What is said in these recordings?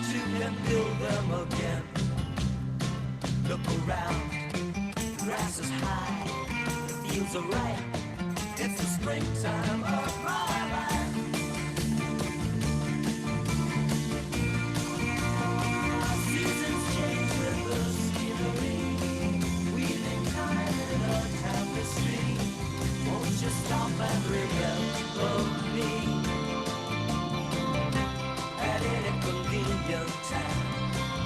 but you can build them again. Look around, the grass is high, the fields are ripe, it's the springtime of my life. Seasons change with the scenery, weaving time in a tapestry. Won't you stop and remember me at any convenient time?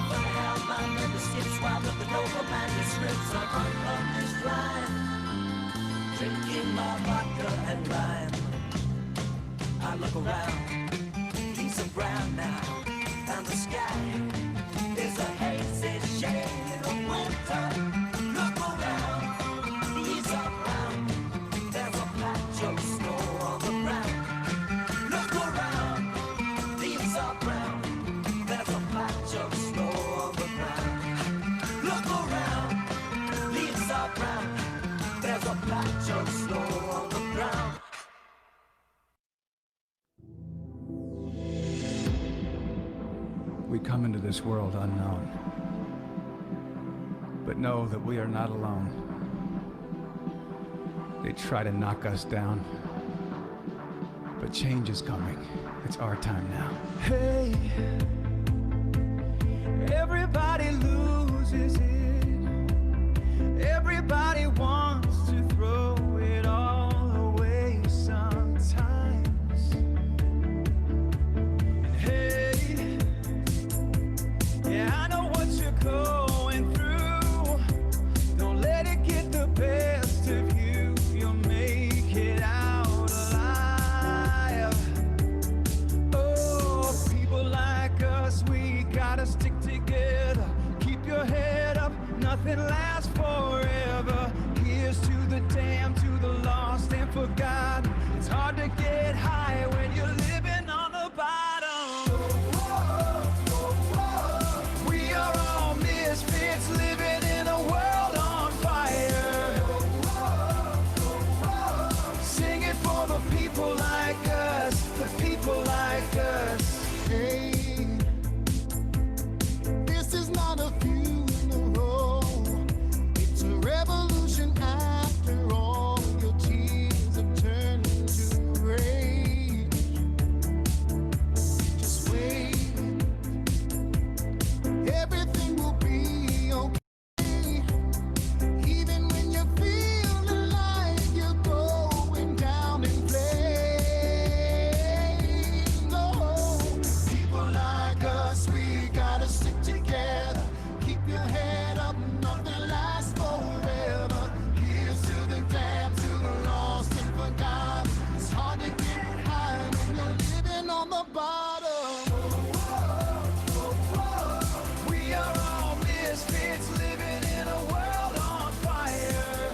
But I have my memberships while with the noble manuscripts of unpublished rhyme, drinking my vodka and lime. I look around, leaves are brown now, and the sky is a hazy shade of winter. Look around, leaves are brown, there's a patch of snow on the ground. Look around, leaves are brown, there's a patch of snow on the ground. Look around, leaves are brown, there's a patch of snow on the ground. We come into this world unknown, but know that we are not alone. They try to knock us down, but change is coming. It's our time now. Hey, everybody loses it. Everybody wants to throw it all away sometimes. And hey, yeah, I know what you're going through. Don't let it get the best of you. You'll make it out alive. Oh, people like us, we gotta stick together. Keep your head up, nothing lasts forever. Here's to the damned, to the lost and forgotten. It's hard to get high when you're living on the bottom. We are all misfits living in a world on fire. Sing it for the people like us, the people like us. Hey, this is not a funeral, it's a revolution after all. Your tears have turned to rage. Just wait, everything will be okay. Even when you're feeling like you're going down in flames. No, people like us, we gotta stick together. Keep your head up, nothing lasts forever. Here's to the damned, to the lost and forgotten. It's hard to get high when you're living on the bottom. We are all misfits living in a world on fire.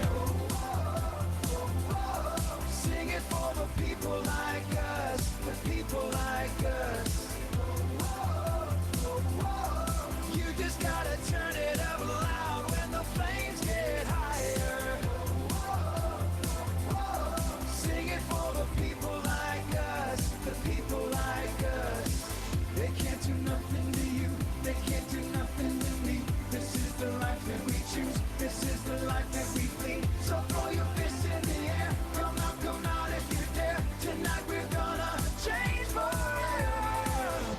Sing it for the people like us, the people like us. You just gotta turn it up loud when the flames get higher. Sing it for the people like us, the people like us. They can't do nothing to you, they can't do nothing to me. This is the life that we choose, this is the life that we lead. So throw your fists in the air, come out if you dare. Tonight we're gonna change forever.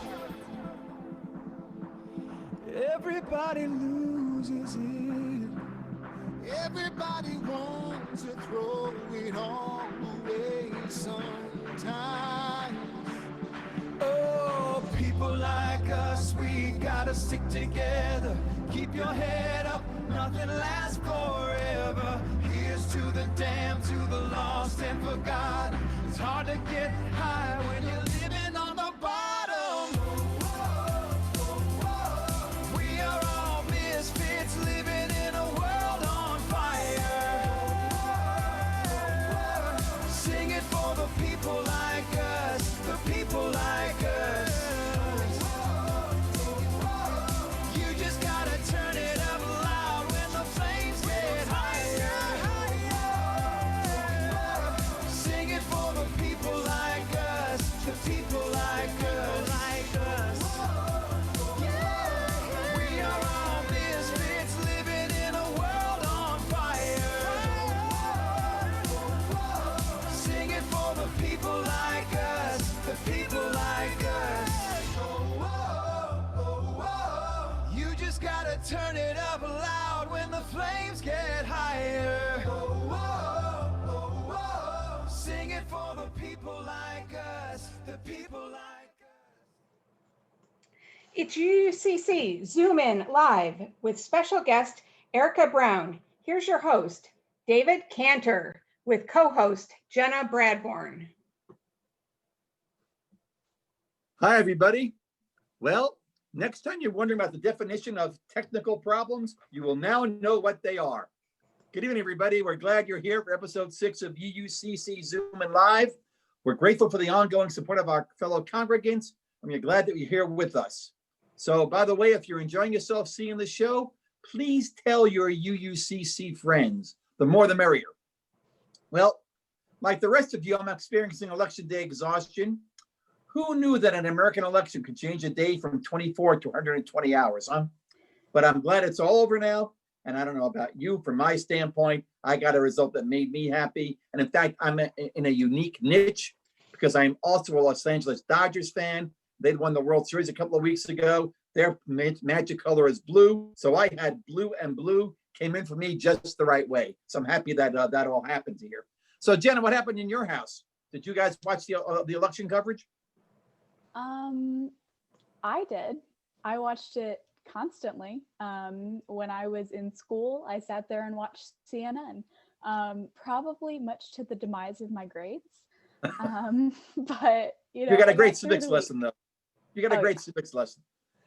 Everybody loses it. Everybody wants to throw it all away sometimes. Oh, people like us, we gotta stick together. Keep your head up, nothing lasts forever. Here's to the damned, to the lost and forgotten. It's hard to get high when you're living on the bottom. We are all misfits living in a world on fire. Sing it for the people like us, the people like us. You just gotta turn it up loud when the flames get higher. Sing it for the people like us, the turn it up loud when the flames get higher. Oh, oh, oh, oh, oh. Sing it for the people like us, the people like us. It's UUCC Zoom-in live with special guest Erika Brown. Here's your host, David Kantor, with co-host Jenna Bradbourne. Hi, everybody. Well, next time you're wondering about the definition of technical problems, you will now know what they are. Good evening, everybody. We're glad you're here for episode 6 of UUCC Zoom-in Live. We're grateful for the ongoing support of our fellow congregants, and we're glad that you're here with us. So, by the way, if you're enjoying yourself seeing the show, please tell your UUCC friends. The more, the merrier. Well, like the rest of you, I'm experiencing election day exhaustion. Who knew that an American election could change a day from 24 to 120 hours, huh? But I'm glad it's all over now. And I don't know about you, from my standpoint, I got a result that made me happy. And in fact, I'm in a unique niche because I'm also a Los Angeles Dodgers fan. They'd won the World Series a couple of weeks ago. Their magic color is blue. So I had blue, and blue came in for me just the right way. So I'm happy that that all happened here. So Jenna, what happened in your house? Did you guys watch the election coverage? I did. I watched it constantly. When I was in school, I sat there and watched CNN, probably much to the demise of my grades. But you got a great civics lesson, though. You got a great civics lesson.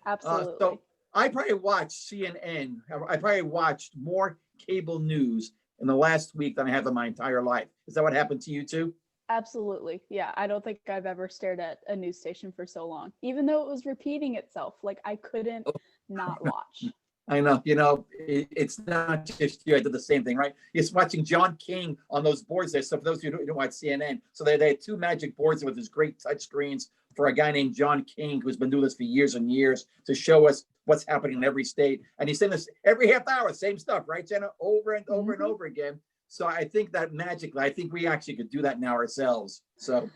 Absolutely. So I probably watched CNN. I probably watched more cable news in the last week than I have in my entire life. Is that what happened to you too? Absolutely. Yeah. I don't think I've ever stared at a news station for so long, even though it was repeating itself. Like I couldn't not watch. I know, it's not just you. I did the same thing, right? It's watching John King on those boards there. So for those of you who don't watch CNN, so they had 2 magic boards with his great touch screens for a guy named John King, who's been doing this for years and years to show us what's happening in every state. And he's saying this every half hour, same stuff, right, Jenna? Over and over and over again. So I think that magically, I think we actually could do that now ourselves. So,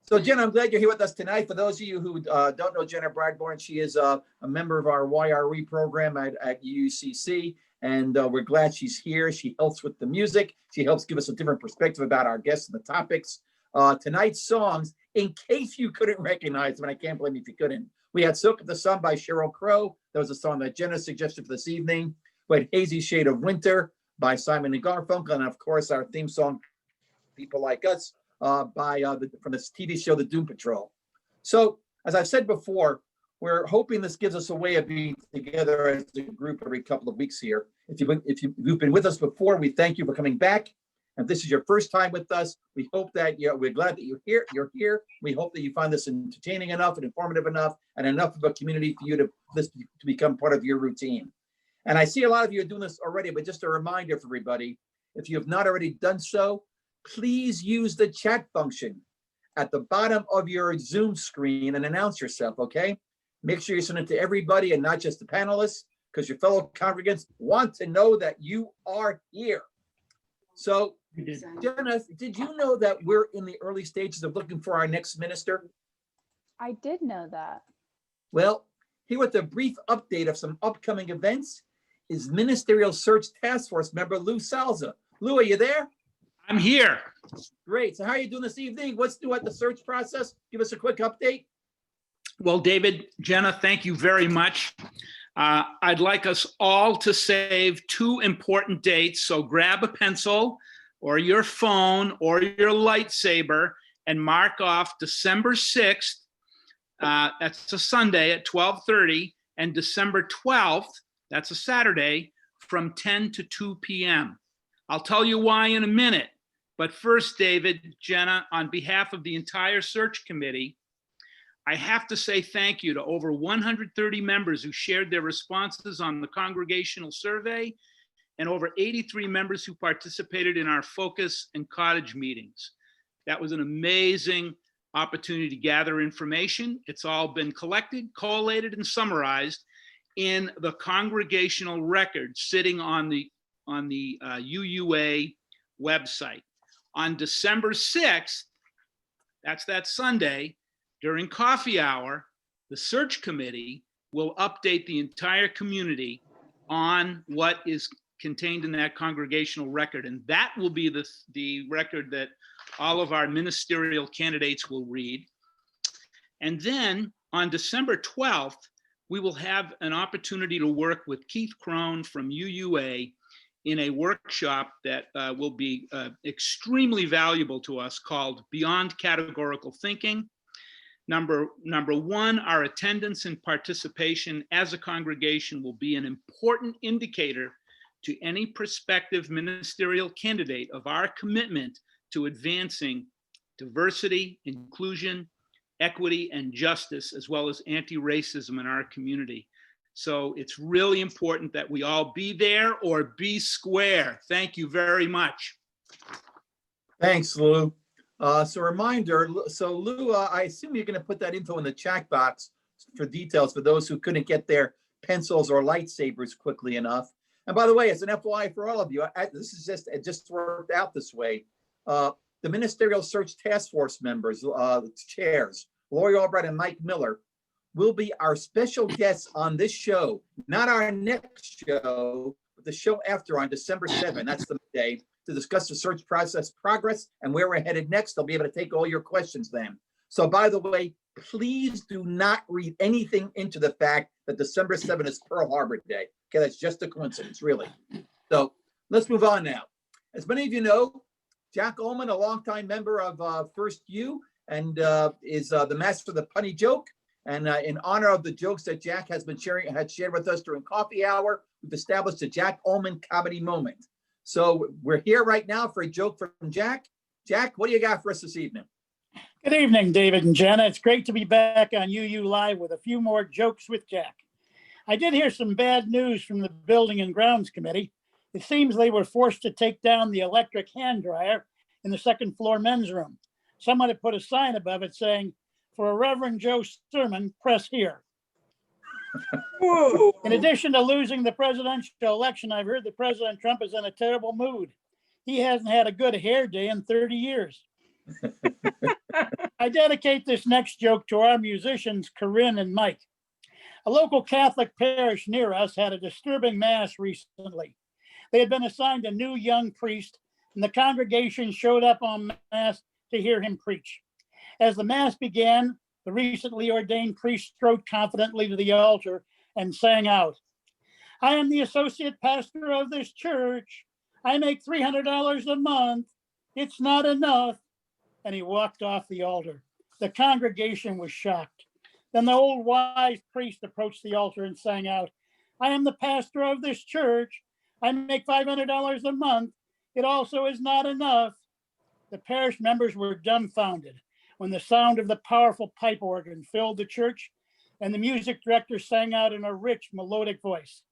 so Jenna, I'm glad you're here with us tonight. For those of you who don't know Jenna Bradbourne, she is a member of our YRE program at UUCC, and we're glad she's here. She helps with the music. She helps give us a different perspective about our guests and the topics. Tonight's songs, in case you couldn't recognize them, and I can't blame you if you couldn't, we had Silk of the Sun by Sheryl Crow. That was a song that Jenna suggested for this evening. We had Hazy Shade of Winter by Simon and Garfunkel, and of course our theme song, People Like Us, from this TV show, The Doom Patrol. So, as I've said before, we're hoping this gives us a way of being together as a group every couple of weeks here. If you've been with us before, we thank you for coming back. If this is your first time with us, we hope that we're glad that you're here. We hope that you find this entertaining enough and informative enough and enough of a community for you to become part of your routine. And I see a lot of you are doing this already, but just a reminder for everybody, if you have not already done so, please use the chat function at the bottom of your Zoom screen and announce yourself, okay? Make sure you send it to everybody and not just the panelists, because your fellow congregants want to know that you are here. So, Jenna, did you know that we're in the early stages of looking for our next minister? I did know that. Well, here with a brief update of some upcoming events is Ministerial Search Task Force member Lou Salza. Lou, are you there? I'm here. Great. So how are you doing this evening? What's new at the search process? Give us a quick update. Well, David, Jenna, thank you very much. I'd like us all to save 2 important dates. So grab a pencil or your phone or your lightsaber and mark off December 6th. That's a Sunday at 12:30, and December 12th, that's a Saturday, from 10 to 2 p.m. I'll tell you why in a minute. But first, David, Jenna, on behalf of the entire search committee, I have to say thank you to over 130 members who shared their responses on the congregational survey and over 83 members who participated in our focus and cottage meetings. That was an amazing opportunity to gather information. It's all been collected, collated, and summarized in the congregational record sitting on the UUA website. On December 6th, that's that Sunday, during coffee hour, the search committee will update the entire community on what is contained in that congregational record. And that will be the record that all of our ministerial candidates will read. And then on December 12th, we will have an opportunity to work with Keith Crone from UUA in a workshop that will be extremely valuable to us, called Beyond Categorical Thinking. Number one, our attendance and participation as a congregation will be an important indicator to any prospective ministerial candidate of our commitment to advancing diversity, inclusion, equity, and justice, as well as anti-racism in our community. So it's really important that we all be there or be square. Thank you very much. Thanks, Lou. So reminder, so Lou, I assume you're going to put that info in the chat box for details for those who couldn't get their pencils or lightsabers quickly enough. And by the way, as an FYI for all of you, this is it just worked out this way. The Ministerial Search Task Force members, chairs, Lori Albright and Mike Miller, will be our special guests on this show, not our next show, but the show after on December 7th. That's the day to discuss the search process progress and where we're headed next. They'll be able to take all your questions then. So by the way, please do not read anything into the fact that December 7th is Pearl Harbor Day. Okay, that's just a coincidence, really. So let's move on now. As many of you know, Jack Ullman, a longtime member of First U, and is the master of the punny joke. And in honor of the jokes that Jack has been shared with us during coffee hour, we've established a Jack Ullman comedy moment. So we're here right now for a joke from Jack. Jack, what do you got for us this evening? Good evening, David and Jenna. It's great to be back on UU Live with a few more jokes with Jack. I did hear some bad news from the Building and Grounds Committee. It seems they were forced to take down the electric hand dryer in the second floor men's room. Someone had put a sign above it saying, "For a Reverend Joe sermon, press here." In addition to losing the presidential election, I've heard that President Trump is in a terrible mood. He hasn't had a good hair day in 30 years. I dedicate this next joke to our musicians, Corinne and Mike. A local Catholic parish near us had a disturbing mass recently. They had been assigned a new young priest, and the congregation showed up en masse to hear him preach. As the mass began, the recently ordained priest strode confidently to the altar and sang out, "I am the associate pastor of this church. I make $300 a month. It's not enough." And he walked off the altar. The congregation was shocked. Then the old wise priest approached the altar and sang out, "I am the pastor of this church. I make $500 a month. It also is not enough." The parish members were dumbfounded when the sound of the powerful pipe organ filled the church and the music director sang out in a rich, melodic voice,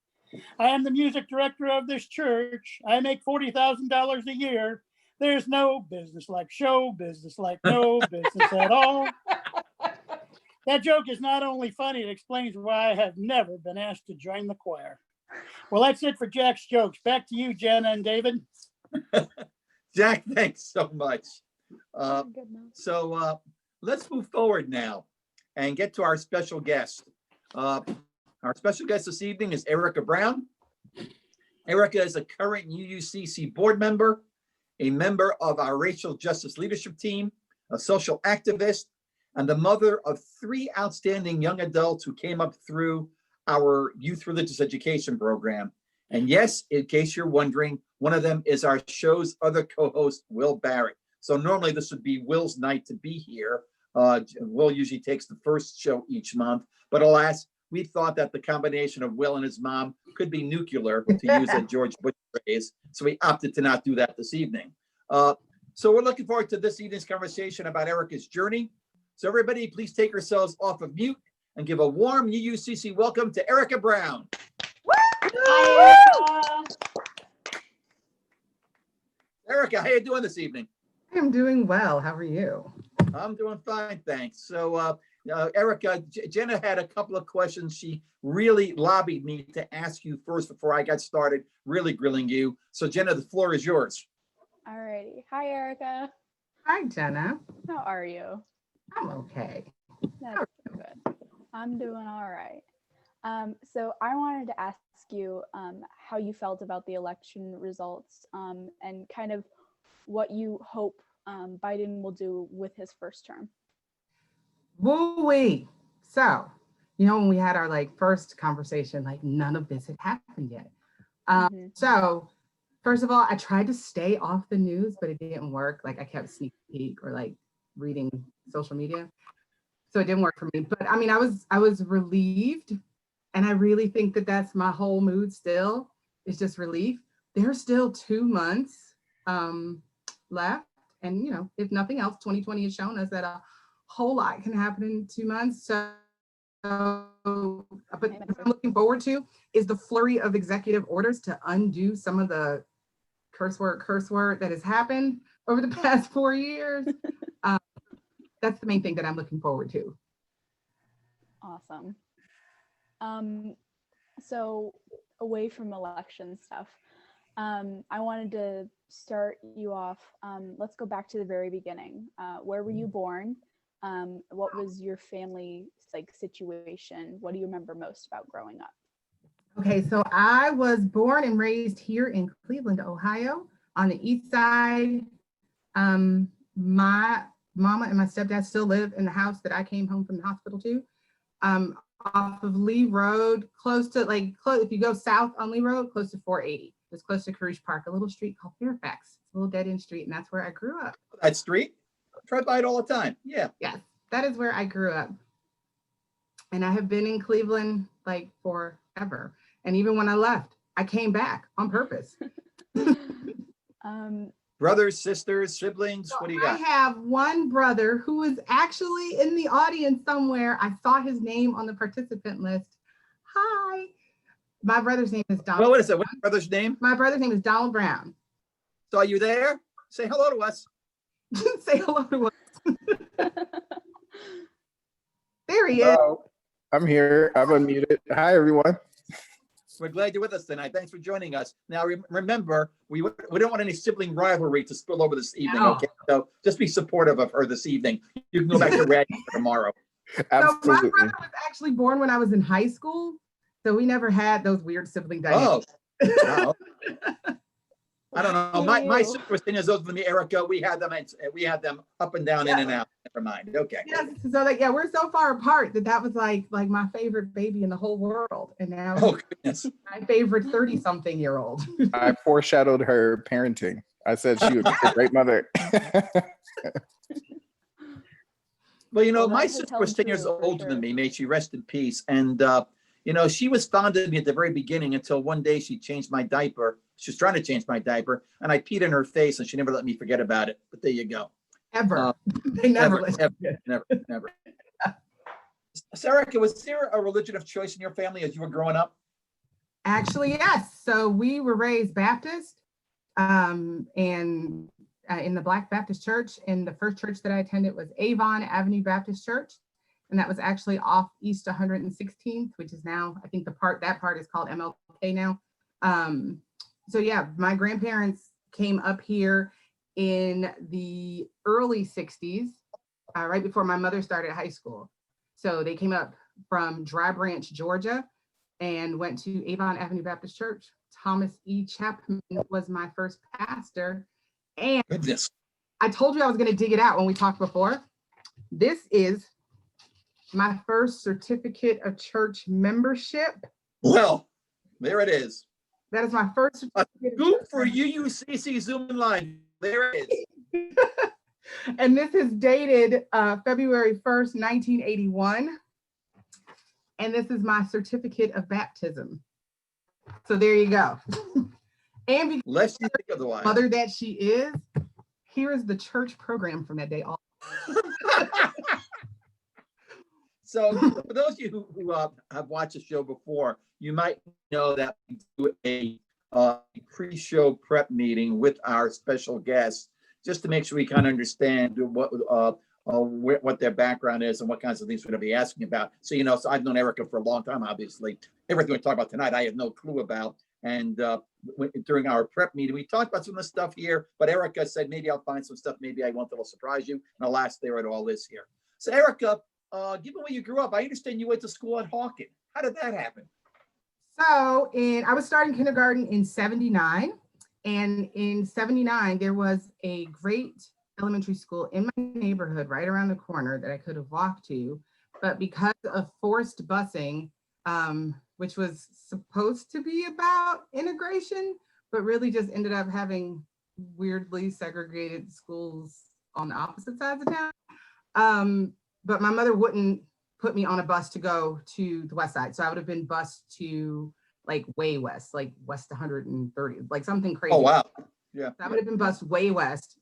"I am the music director of this church. I make $40,000 a year. There's no business like show business, like no business at all." That joke is not only funny, it explains why I have never been asked to join the choir. Well, that's it for Jack's jokes. Back to you, Jenna and David. Jack, thanks so much. So let's move forward now and get to our special guest. Our special guest this evening is Erika Brown. Erika is a current UUCC board member, a member of our racial justice leadership team, a social activist, and the mother of 3 outstanding young adults who came up through our youth religious education program. And yes, in case you're wondering, one of them is our show's other co-host, Will Barrett. So normally this would be Will's night to be here. Will usually takes the first show each month, but alas, we thought that the combination of Will and his mom could be nuclear, to use a George Bush phrase. So we opted to not do that this evening. So we're looking forward to this evening's conversation about Erika's journey. So everybody, please take yourselves off of mute and give a warm UUCC welcome to Erika Brown. Hi, Erika, how you doing this evening? I'm doing well. How are you? I'm doing fine, thanks. So Erika, Jenna had a couple of questions. She really lobbied me to ask you first before I got started really grilling you. So Jenna, the floor is yours. All righty. Hi, Erika. Hi, Jenna. How are you? I'm okay. That's good. I'm doing all right. So I wanted to ask you how you felt about the election results and kind of what you hope Biden will do with his first term. Woo-wee. So, when we had our first conversation, none of this had happened yet. So first of all, I tried to stay off the news, but it didn't work. I kept sneak peek or reading social media. So it didn't work for me. But I mean, I was relieved. And I really think that that's my whole mood still. It's just relief. There's still 2 months left. And, if nothing else, 2020 has shown us that a whole lot can happen in 2 months. So, but what I'm looking forward to is the flurry of executive orders to undo some of the curse word that has happened over the past 4 years. That's the main thing that I'm looking forward to. Awesome. So away from election stuff, I wanted to start you off. Let's go back to the very beginning. Where were you born? What was your family situation? What do you remember most about growing up? Okay, so I was born and raised here in Cleveland, Ohio, on the east side. My mama and my stepdad still live in the house that I came home from the hospital to. Off of Lee Road, close to if you go south on Lee Road, close to 480. It's close to Carouge Park, a little street called Fairfax. It's a little dead end street, and that's where I grew up. That street? I drive by it all the time. Yeah. Yes, that is where I grew up. And I have been in Cleveland forever. And even when I left, I came back on purpose. Brothers, sisters, siblings, what do you got? I have one brother who is actually in the audience somewhere. I saw his name on the participant list. Hi. My brother's name is Donald. Well, what is it? What's your brother's name? My brother's name is Donald Brown. So are you there? Say hello to us. Say hello to us. There he is. Hello. I'm here. I'm unmuted. Hi, everyone. We're glad you're with us tonight. Thanks for joining us. Now, remember, we don't want any sibling rivalry to spill over this evening, No. okay? So just be supportive of her this evening. You can go back to Rad tomorrow. Absolutely. So my brother was actually born when I was in high school, so we never had those weird sibling dynamics. Oh. I don't know. My sister is those with me, Erika. We had them up and down, in and out. Never mind. Okay. Yes, so we're so far apart that was like my favorite baby in the whole world, and now Oh goodness. my favorite 30-something-year-old. I foreshadowed her parenting. I said she would be a great mother. Well, Well, my that has sister was held 10 years true, for older than sure. me. May she rest in peace. And she was fond of me at the very beginning until one day she changed my diaper. She was trying to change my diaper, and I peed in her face, and she never let me forget about it. But there you go. Ever. They never Never, listen. never. Erika, was there a religion of choice in your family as you were growing up? Actually, yes. So we were raised Baptist, and in the Black Baptist Church. And the first church that I attended was Avon Avenue Baptist Church, and that was actually off East 116th, which is now, I think that part is called MLK now. So yeah, my grandparents came up here in the early 60s, right before my mother started high school. So they came up from Dry Branch, Georgia, and went to Avon Avenue Baptist Church. Thomas E. Chapman was my first pastor. And Goodness. I told you I was going to dig it out when we talked before. This is my first certificate of church membership. Well, there it is. That is my first certificate. Scoop for UUCC Zoom-in Live. There it is. And this is dated February 1st, 1981. And this is my certificate of baptism. So there you go. And because Lest you think otherwise. mother that she is, here is the church program from that day. So for those of you who have watched the show before, you might know that we do a pre-show prep meeting with our special guests, just to make sure we kind of understand what their background is and what kinds of things we're going to be asking about. So, so I've known Erika for a long time, obviously. Everything we talk about tonight, I have no clue about. And during our prep meeting, we talked about some of the stuff here, but Erika said, maybe I'll find some stuff, maybe I won't, that'll surprise you. And alas, there it all is here. So Erika, given where you grew up, I understand you went to school at Hawken. How did that happen? So I was starting kindergarten in 79. And in 79, there was a great elementary school in my neighborhood right around the corner that I could have walked to. But because of forced busing, which was supposed to be about integration, but really just ended up having weirdly segregated schools on the opposite sides of town. But my mother wouldn't put me on a bus to go to the west side. So I would have been bused to like way west, like west 130, like something crazy. Oh, wow. Yeah. I would have been bused way west.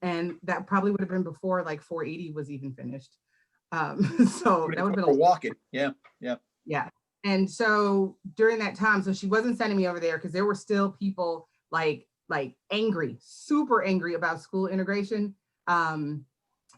And that probably would have been before like 480 was even finished. So that would have been walking. Yeah. Yeah. Yeah. And so during that time, so she wasn't sending me over there because there were still people like angry, super angry about school integration.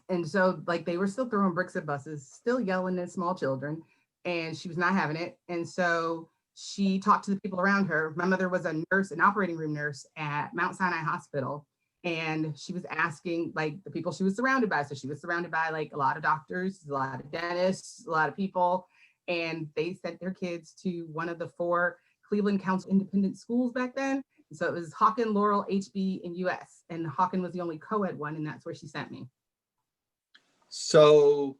And so like they were still throwing bricks at buses, still yelling at small children, and she was not having it. And so she talked to the people around her. My mother was a nurse, an operating room nurse at Mount Sinai Hospital. And she was asking like the people she was surrounded by. So she was surrounded by like a lot of doctors, a lot of dentists, a lot of people. And they sent their kids to one of the 4 Cleveland Council independent schools back then. So it was Hawken, Laurel, HB, and US. And Hawken was the only co-ed one, and that's where she sent me. So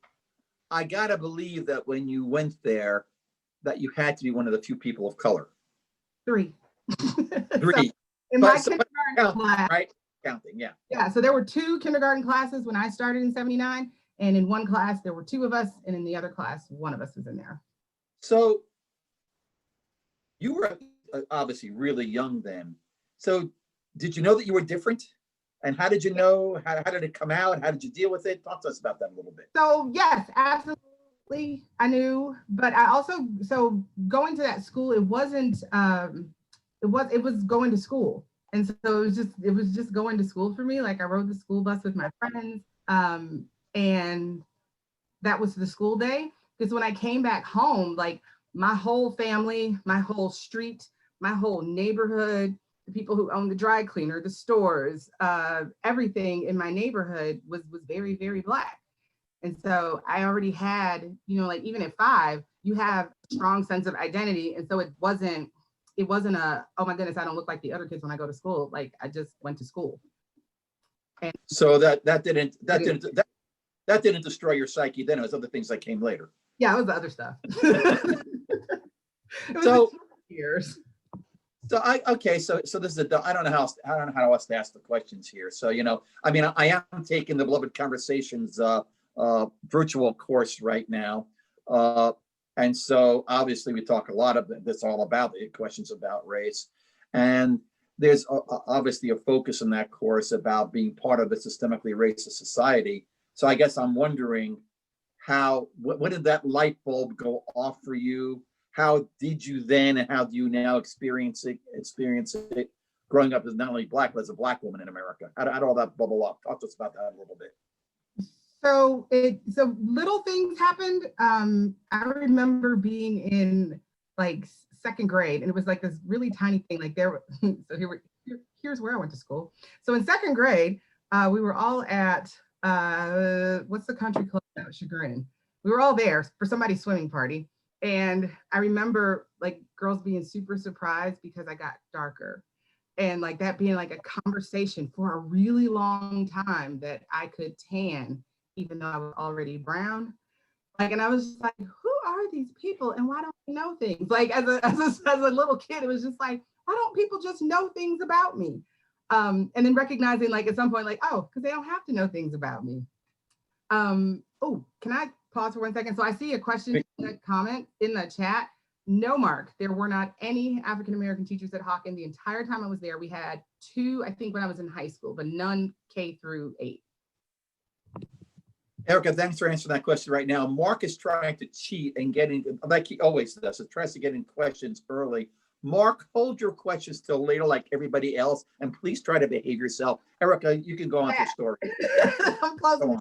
I gotta believe that when you went there, that you had to be one of the few people of color. 3. 3. So in my so kindergarten class, right? Counting, yeah. Yeah, so there were 2 kindergarten classes when I started in 79. And in one class, there were 2 of us. And in the other class, 1 of us was in there. So you were obviously really young then. So did you know that you were different? And how did you know? How did it come out? How did you deal with it? Talk to us about that a little bit. So yes, absolutely. I knew, but I also, so going to that school, it wasn't, it was going to school. And so it was just going to school for me. Like I rode the school bus with my friends. And that was the school day. Because when I came back home, like my whole family, my whole street, my whole neighborhood, the people who owned the dry cleaner, the stores, everything in my neighborhood was very, very Black. And so I already had, like even at 5, you have a strong sense of identity. And so it wasn't a, oh my goodness, I don't look like the other kids when I go to school. Like I just went to school. And so that didn't destroy your psyche then. It was other things that came later. Yeah, it was the other stuff. So years. So so this is I don't know how else to ask the questions here. So I am taking the Beloved Conversations virtual course right now, and so obviously we talk a lot of this all about the questions about race, and there's obviously a focus in that course about being part of a systemically racist society. So I guess I'm wondering when did that light bulb go off for you? How did you then, and how do you now experience it growing up as not only Black, but as a Black woman in America? How did all that bubble up? Talk to us about that a little bit. So little things happened. I remember being in like 2nd grade, and it was like this really tiny thing. Like here's where I went to school. So in 2nd grade, we were all at what's the country club now? Chagrin. We were all there for somebody's swimming party. And I remember like girls being super surprised because I got darker, and like that being like a conversation for a really long time that I could tan even though I was already brown. Like, and I was just like, who are these people and why don't they know things? Like as a little kid, it was just like, why don't people just know things about me? And then recognizing like at some point, like, oh, because they don't have to know things about me. Oh, can I pause for 1 second? So I see a question, a comment in the chat. No, Mark, there were not any African-American teachers at Hawken the entire time I was there. We had 2, I think, when I was in high school, but none K through 8. Erika, thanks for answering that question right now. Mark is trying to cheat and getting, like he always does, so tries to get in questions early. Mark, hold your questions till later like everybody else, and please try to behave yourself. Erika, you can go on to your story. I'm close.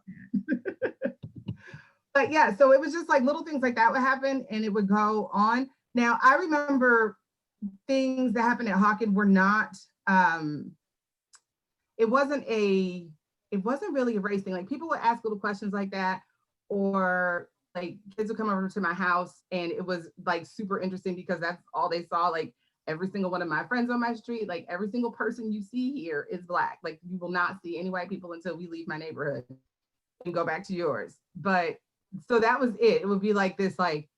But yeah, so it was just like little things like that would happen and it would go on. Now, I remember things that happened at Hawken were not, it wasn't really a race thing. Like people would ask little questions like that, or like kids would come over to my house, and it was like super interesting because that's all they saw. Like every single one of my friends on my street, like every single person you see here is Black. Like you will not see any white people until we leave my neighborhood and go back to yours. But so that was it. It would be like this, like,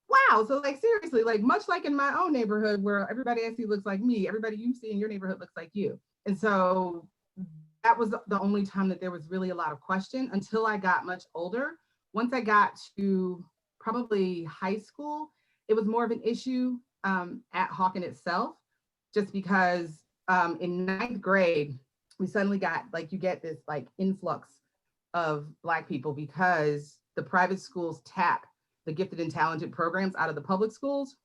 wow. So like seriously, like much like in my own neighborhood where everybody I see looks like me, everybody you see in your neighborhood looks like you. And so that was the only time that there was really a lot of question until I got much older. Once I got to probably high school, it was more of an issue at Hawken itself, just because in 9th grade, we suddenly got like, you get this like influx of Black people because the private schools tap the gifted and talented programs out of the public schools.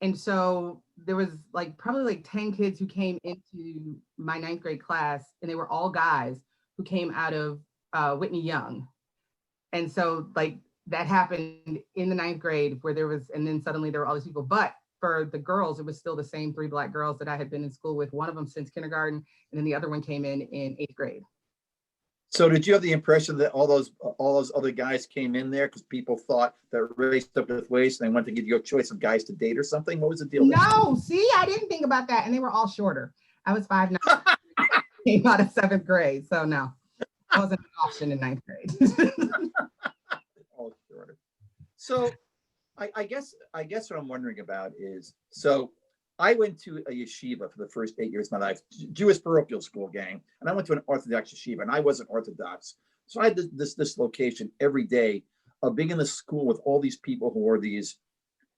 And so there was like probably like 10 kids who came into my 9th grade class, and they were all guys who came out of Whitney Young. And so like that happened in the 9th grade where there was, and then suddenly there were all these people. But for the girls, it was still the same 3 Black girls that I had been in school with, one of them since kindergarten, and then the other one came in 8th grade. So did you have the impression that all those other guys came in there because people thought that race up with waist and they wanted to give you a choice of guys to date or something? What was the deal there? No, see, I didn't think about that. And they were all shorter. I was 5'9", came out of 7th grade. So no, that wasn't an option in 9th grade. All shorter. So I guess what I'm wondering about is, so I went to a yeshiva for the first 8 years of my life, Jewish parochial school, gang, and I went to an Orthodox yeshiva, and I wasn't Orthodox. So I had this location every day of being in the school with all these people who were these,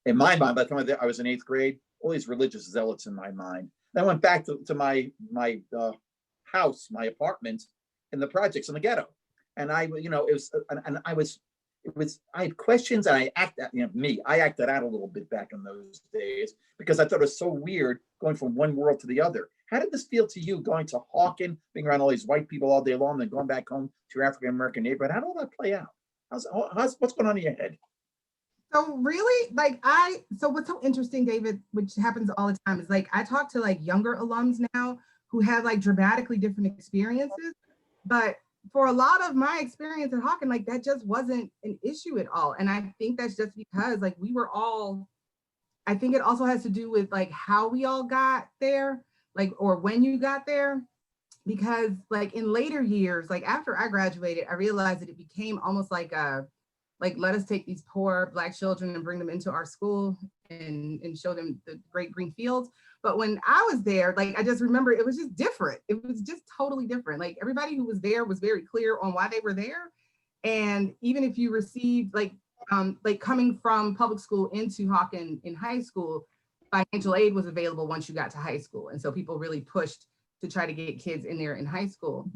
in my mind, by the time I was in 8th grade, all these religious zealots in my mind. Then I went back to my house, my apartment in the projects in the ghetto, and I had questions, and I acted out a little bit back in those days because I thought it was so weird going from one world to the other. How did this feel to you, going to Hawken, being around all these white people all day long, and then going back home to your African-American neighborhood? How did all that play out? What's going on in your head? So really, so what's so interesting, David, which happens all the time, is like I talk to like younger alums now who have like dramatically different experiences, but for a lot of my experience at Hawken, like that just wasn't an issue at all. And I think that's just because like we were all, I think it also has to do with like how we all got there, like, or when you got there, because like in later years, like after I graduated, I realized that it became almost like let us take these poor Black children and bring them into our school and show them the great green fields. But when I was there, like, I just remember it was just different. It was just totally different. Like everybody who was there was very clear on why they were there. And even if you received like coming from public school into Hawken in high school, financial aid was available once you got to high school. And so people really pushed to try to get kids in there in high school.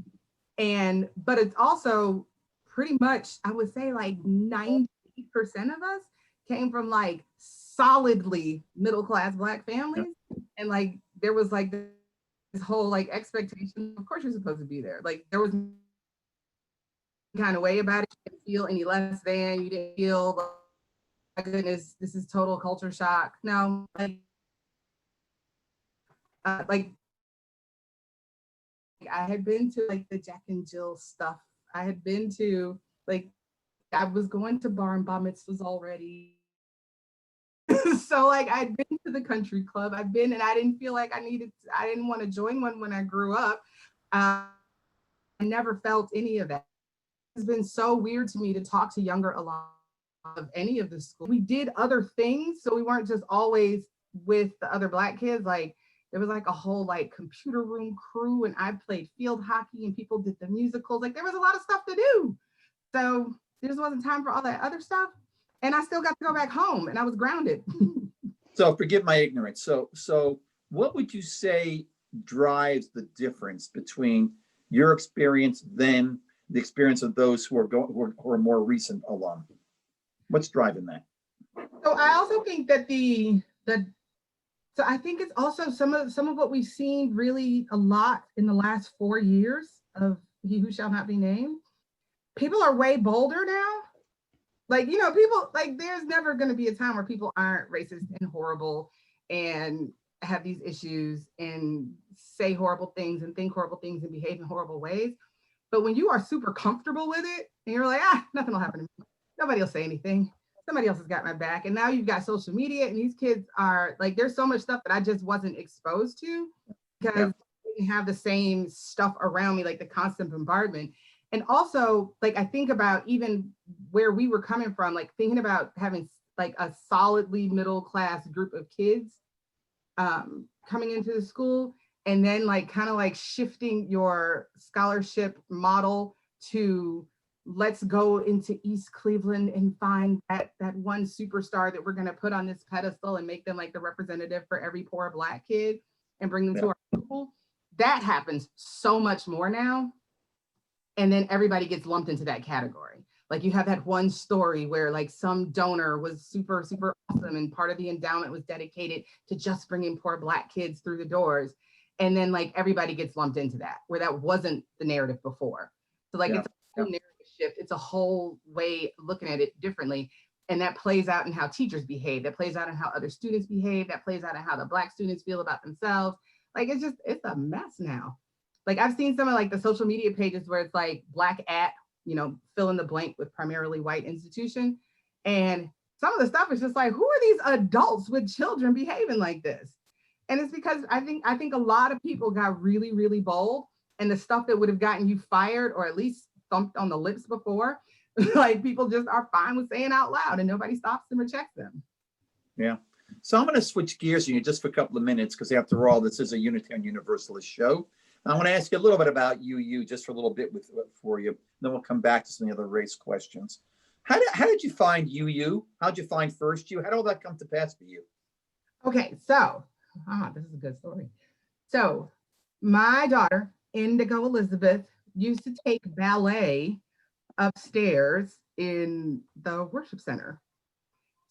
But it's also pretty much, I would say like 90% of us came from like solidly middle-class Black families. And like, there was like this whole like expectation, of course you're supposed to be there. Like there was kind of way about it. You didn't feel any less than, you didn't feel like, my goodness, this is total culture shock. No, like I had been to like the Jack and Jill stuff. I had been to like, I was going to bar and bar mitzvahs already. So like I'd been to the country club, and I didn't feel like I didn't want to join one when I grew up. I never felt any of that. It's been so weird to me to talk to younger alums of any of the school. We did other things, so we weren't just always with the other Black kids. Like there was like a whole like computer room crew, and I played field hockey, and people did the musicals. Like there was a lot of stuff to do. So there just wasn't time for all that other stuff. And I still got to go back home, and I was grounded. So forgive my ignorance. So what would you say drives the difference between your experience then, the experience of those who are more recent alum? What's driving that? So I also think that so I think it's also some of what we've seen really a lot in the last 4 years of He Who Shall Not Be Named. People are way bolder now. Like, you know, people, like, there's never going to be a time where people aren't racist and horrible and have these issues and say horrible things and think horrible things and behave in horrible ways. But when you are super comfortable with it and you're like, nothing will happen to me. nobody will say anything. Somebody else has got my back. And now you've got social media, and these kids are like, there's so much stuff that I just wasn't exposed to because I didn't have the same stuff around me, like the constant bombardment. And also, like, I think about even where we were coming from, like thinking about having like a solidly middle class group of kids coming into the school, and then like kind of like shifting your scholarship model to let's go into East Cleveland and find that one superstar that we're going to put on this pedestal and make them like the representative for every poor Black kid and bring them to our school. That happens so much more now. And then everybody gets lumped into that category. Like you have that one story where like some donor was super, super awesome and part of the endowment was dedicated to just bringing poor Black kids through the doors. And then like everybody gets lumped into that, where that wasn't the narrative before. So like it's a whole narrative shift. It's a whole way of looking at it differently. And that plays out in how teachers behave. That plays out in how other students behave. That plays out in how the Black students feel about themselves. Like it's a mess now. Like I've seen some of like the social media pages where it's like Black at, you know, fill in the blank with primarily white institution. And some of the stuff is just like, who are these adults with children behaving like this? And it's because I think a lot of people got really, really bold, and the stuff that would have gotten you fired or at least thumped on the lips before, like people just are fine with saying out loud and nobody stops them or checks them. Yeah. So I'm going to switch gears here just for a couple of minutes because after all, this is a Unitarian Universalist show. I want to ask you a little bit about UU just for a little bit for you. Then we'll come back to some of the other race questions. How did you find UU? How did you find First U? How did all that come to pass for you? Okay, so this is a good story. So my daughter, Indigo Elizabeth, used to take ballet upstairs in the worship center.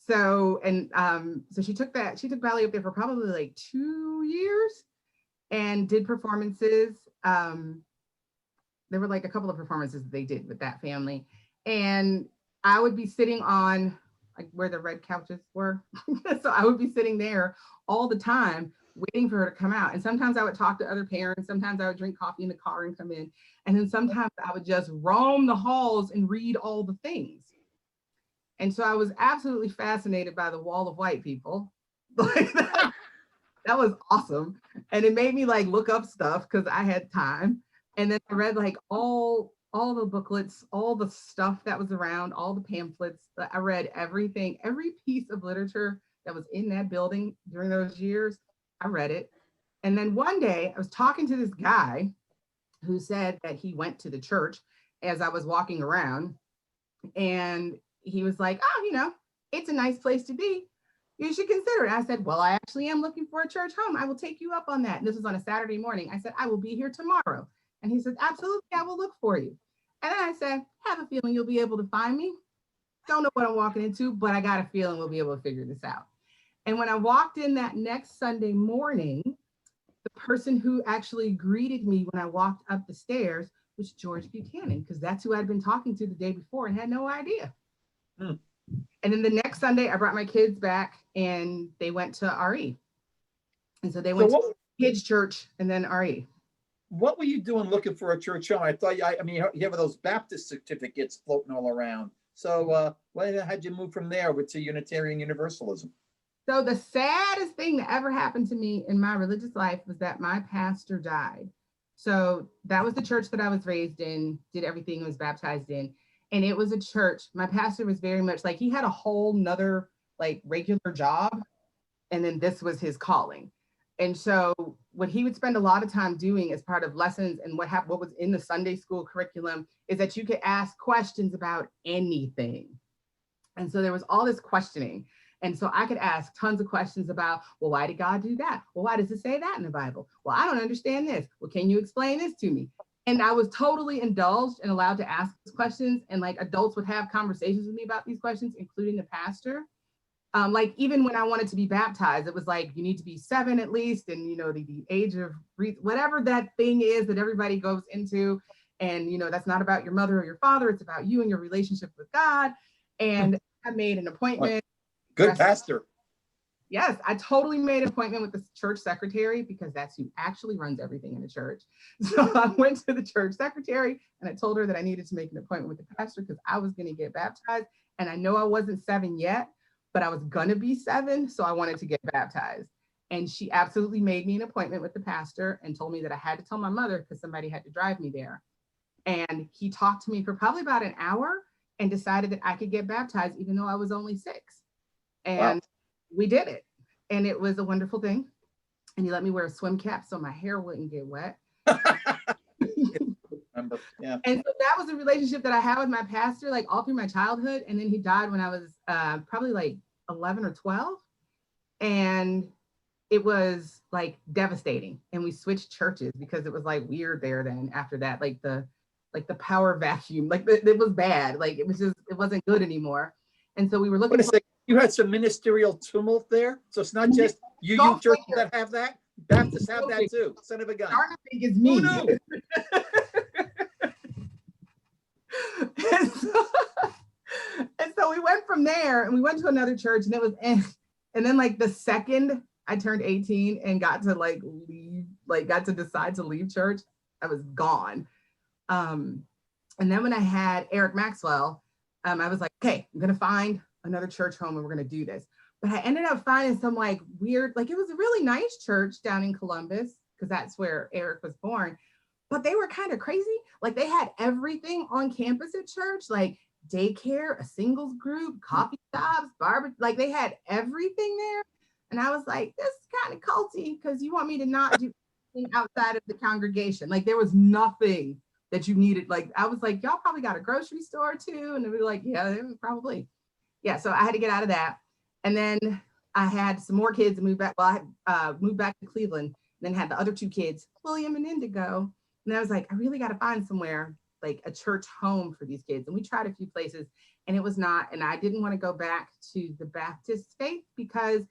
So, so she took ballet up there for probably like 2 years and did performances. There were like a couple of performances that they did with that family. And I would be sitting on like where the red couches were. So I would be sitting there all the time waiting for her to come out. And sometimes I would talk to other parents. Sometimes I would drink coffee in the car and come in. And then sometimes I would just roam the halls and read all the things. And so I was absolutely fascinated by the wall of white people. That was awesome. And it made me like look up stuff because I had time. And then I read like all the booklets, all the stuff that was around, all the pamphlets. I read everything, every piece of literature that was in that building during those years. I read it. And then one day I was talking to this guy who said that he went to the church as I was walking around. And he was like, oh, you know, it's a nice place to be. You should consider it. I said, well, I actually am looking for a church home. I will take you up on that. And this was on a Saturday morning. I said, I will be here tomorrow. And he said, absolutely, I will look for you. And then I said, have a feeling you'll be able to find me. Don't know what I'm walking into, but I got a feeling we'll be able to figure this out. And when I walked in that next Sunday morning, the person who actually greeted me when I walked up the stairs was George Buchanan, because that's who I'd been talking to the day before and had no idea. And then the next Sunday, I brought my kids back and they went to RE. And so they went to kids' church and then RE. What were you doing looking for a church home? I thought, I mean, you have those Baptist certificates floating all around. So how'd you move from there to Unitarian Universalism? So the saddest thing that ever happened to me in my religious life was that my pastor died. So that was the church that I was raised in, did everything, was baptized in. And it was a church. My pastor was very much like, he had a whole nother like regular job. And then this was his calling. And so what he would spend a lot of time doing as part of lessons and what was in the Sunday school curriculum is that you could ask questions about anything. And so there was all this questioning. And so I could ask tons of questions about, well, why did God do that? Well, why does it say that in the Bible? Well, I don't understand this. Well, can you explain this to me? And I was totally indulged and allowed to ask these questions. And like adults would have conversations with me about these questions, including the pastor. Like even when I wanted to be baptized, it was like, you need to be 7 at least. And, you know, the age of whatever that thing is that everybody goes into. And, you know, that's not about your mother or your father. It's about you and your relationship with God. And I made an appointment. Good pastor. Yes, I totally made an appointment with the church secretary because that's who actually runs everything in the church. So I went to the church secretary and I told her that I needed to make an appointment with the pastor because I was going to get baptized. And I know I wasn't 7 yet, but I was gonna be 7, so I wanted to get baptized. And she absolutely made me an appointment with the pastor and told me that I had to tell my mother because somebody had to drive me there. And he talked to me for probably about an hour and decided that I could get baptized even though I was only 6. And we did it. And it was a wonderful thing. And he let me wear a swim cap so my hair wouldn't get wet. Yeah. And so that was a relationship that I had with my pastor, like all through my childhood. And then he died when I was probably like 11 or 12. And it was like devastating. And we switched churches because it was like weird there then after that, like the power vacuum, like it was bad. Like it wasn't good anymore. And so we were looking for, you had some ministerial tumult there. So it's not just UU churches that have that. Baptists have that too. Son of a gun. Starting to think it's me. Who knew? And so we went from there and we went to another church and it was, and then like the second I turned 18 and got to like leave, like got to decide to leave church, I was gone. And then when I had Eric Maxwell, I was like, okay, I'm gonna find another church home and we're gonna do this. But I ended up finding some like weird, like it was a really nice church down in Columbus because that's where Eric was born. But they were kind of crazy. Like they had everything on campus at church, like daycare, a singles group, coffee shops, barbecue, like they had everything there. And I was like, this is kind of culty because you want me to not do anything outside of the congregation. Like there was nothing that you needed. Like I was like, y'all probably got a grocery store too. And they were like, yeah, probably. Yeah, so I had to get out of that. And then I had some more kids and moved back. Well, I moved back to Cleveland, and then had the other 2 kids, William and Indigo. And I was like, I really got to find somewhere like a church home for these kids. And we tried a few places and it was not, and I didn't want to go back to the Baptist faith because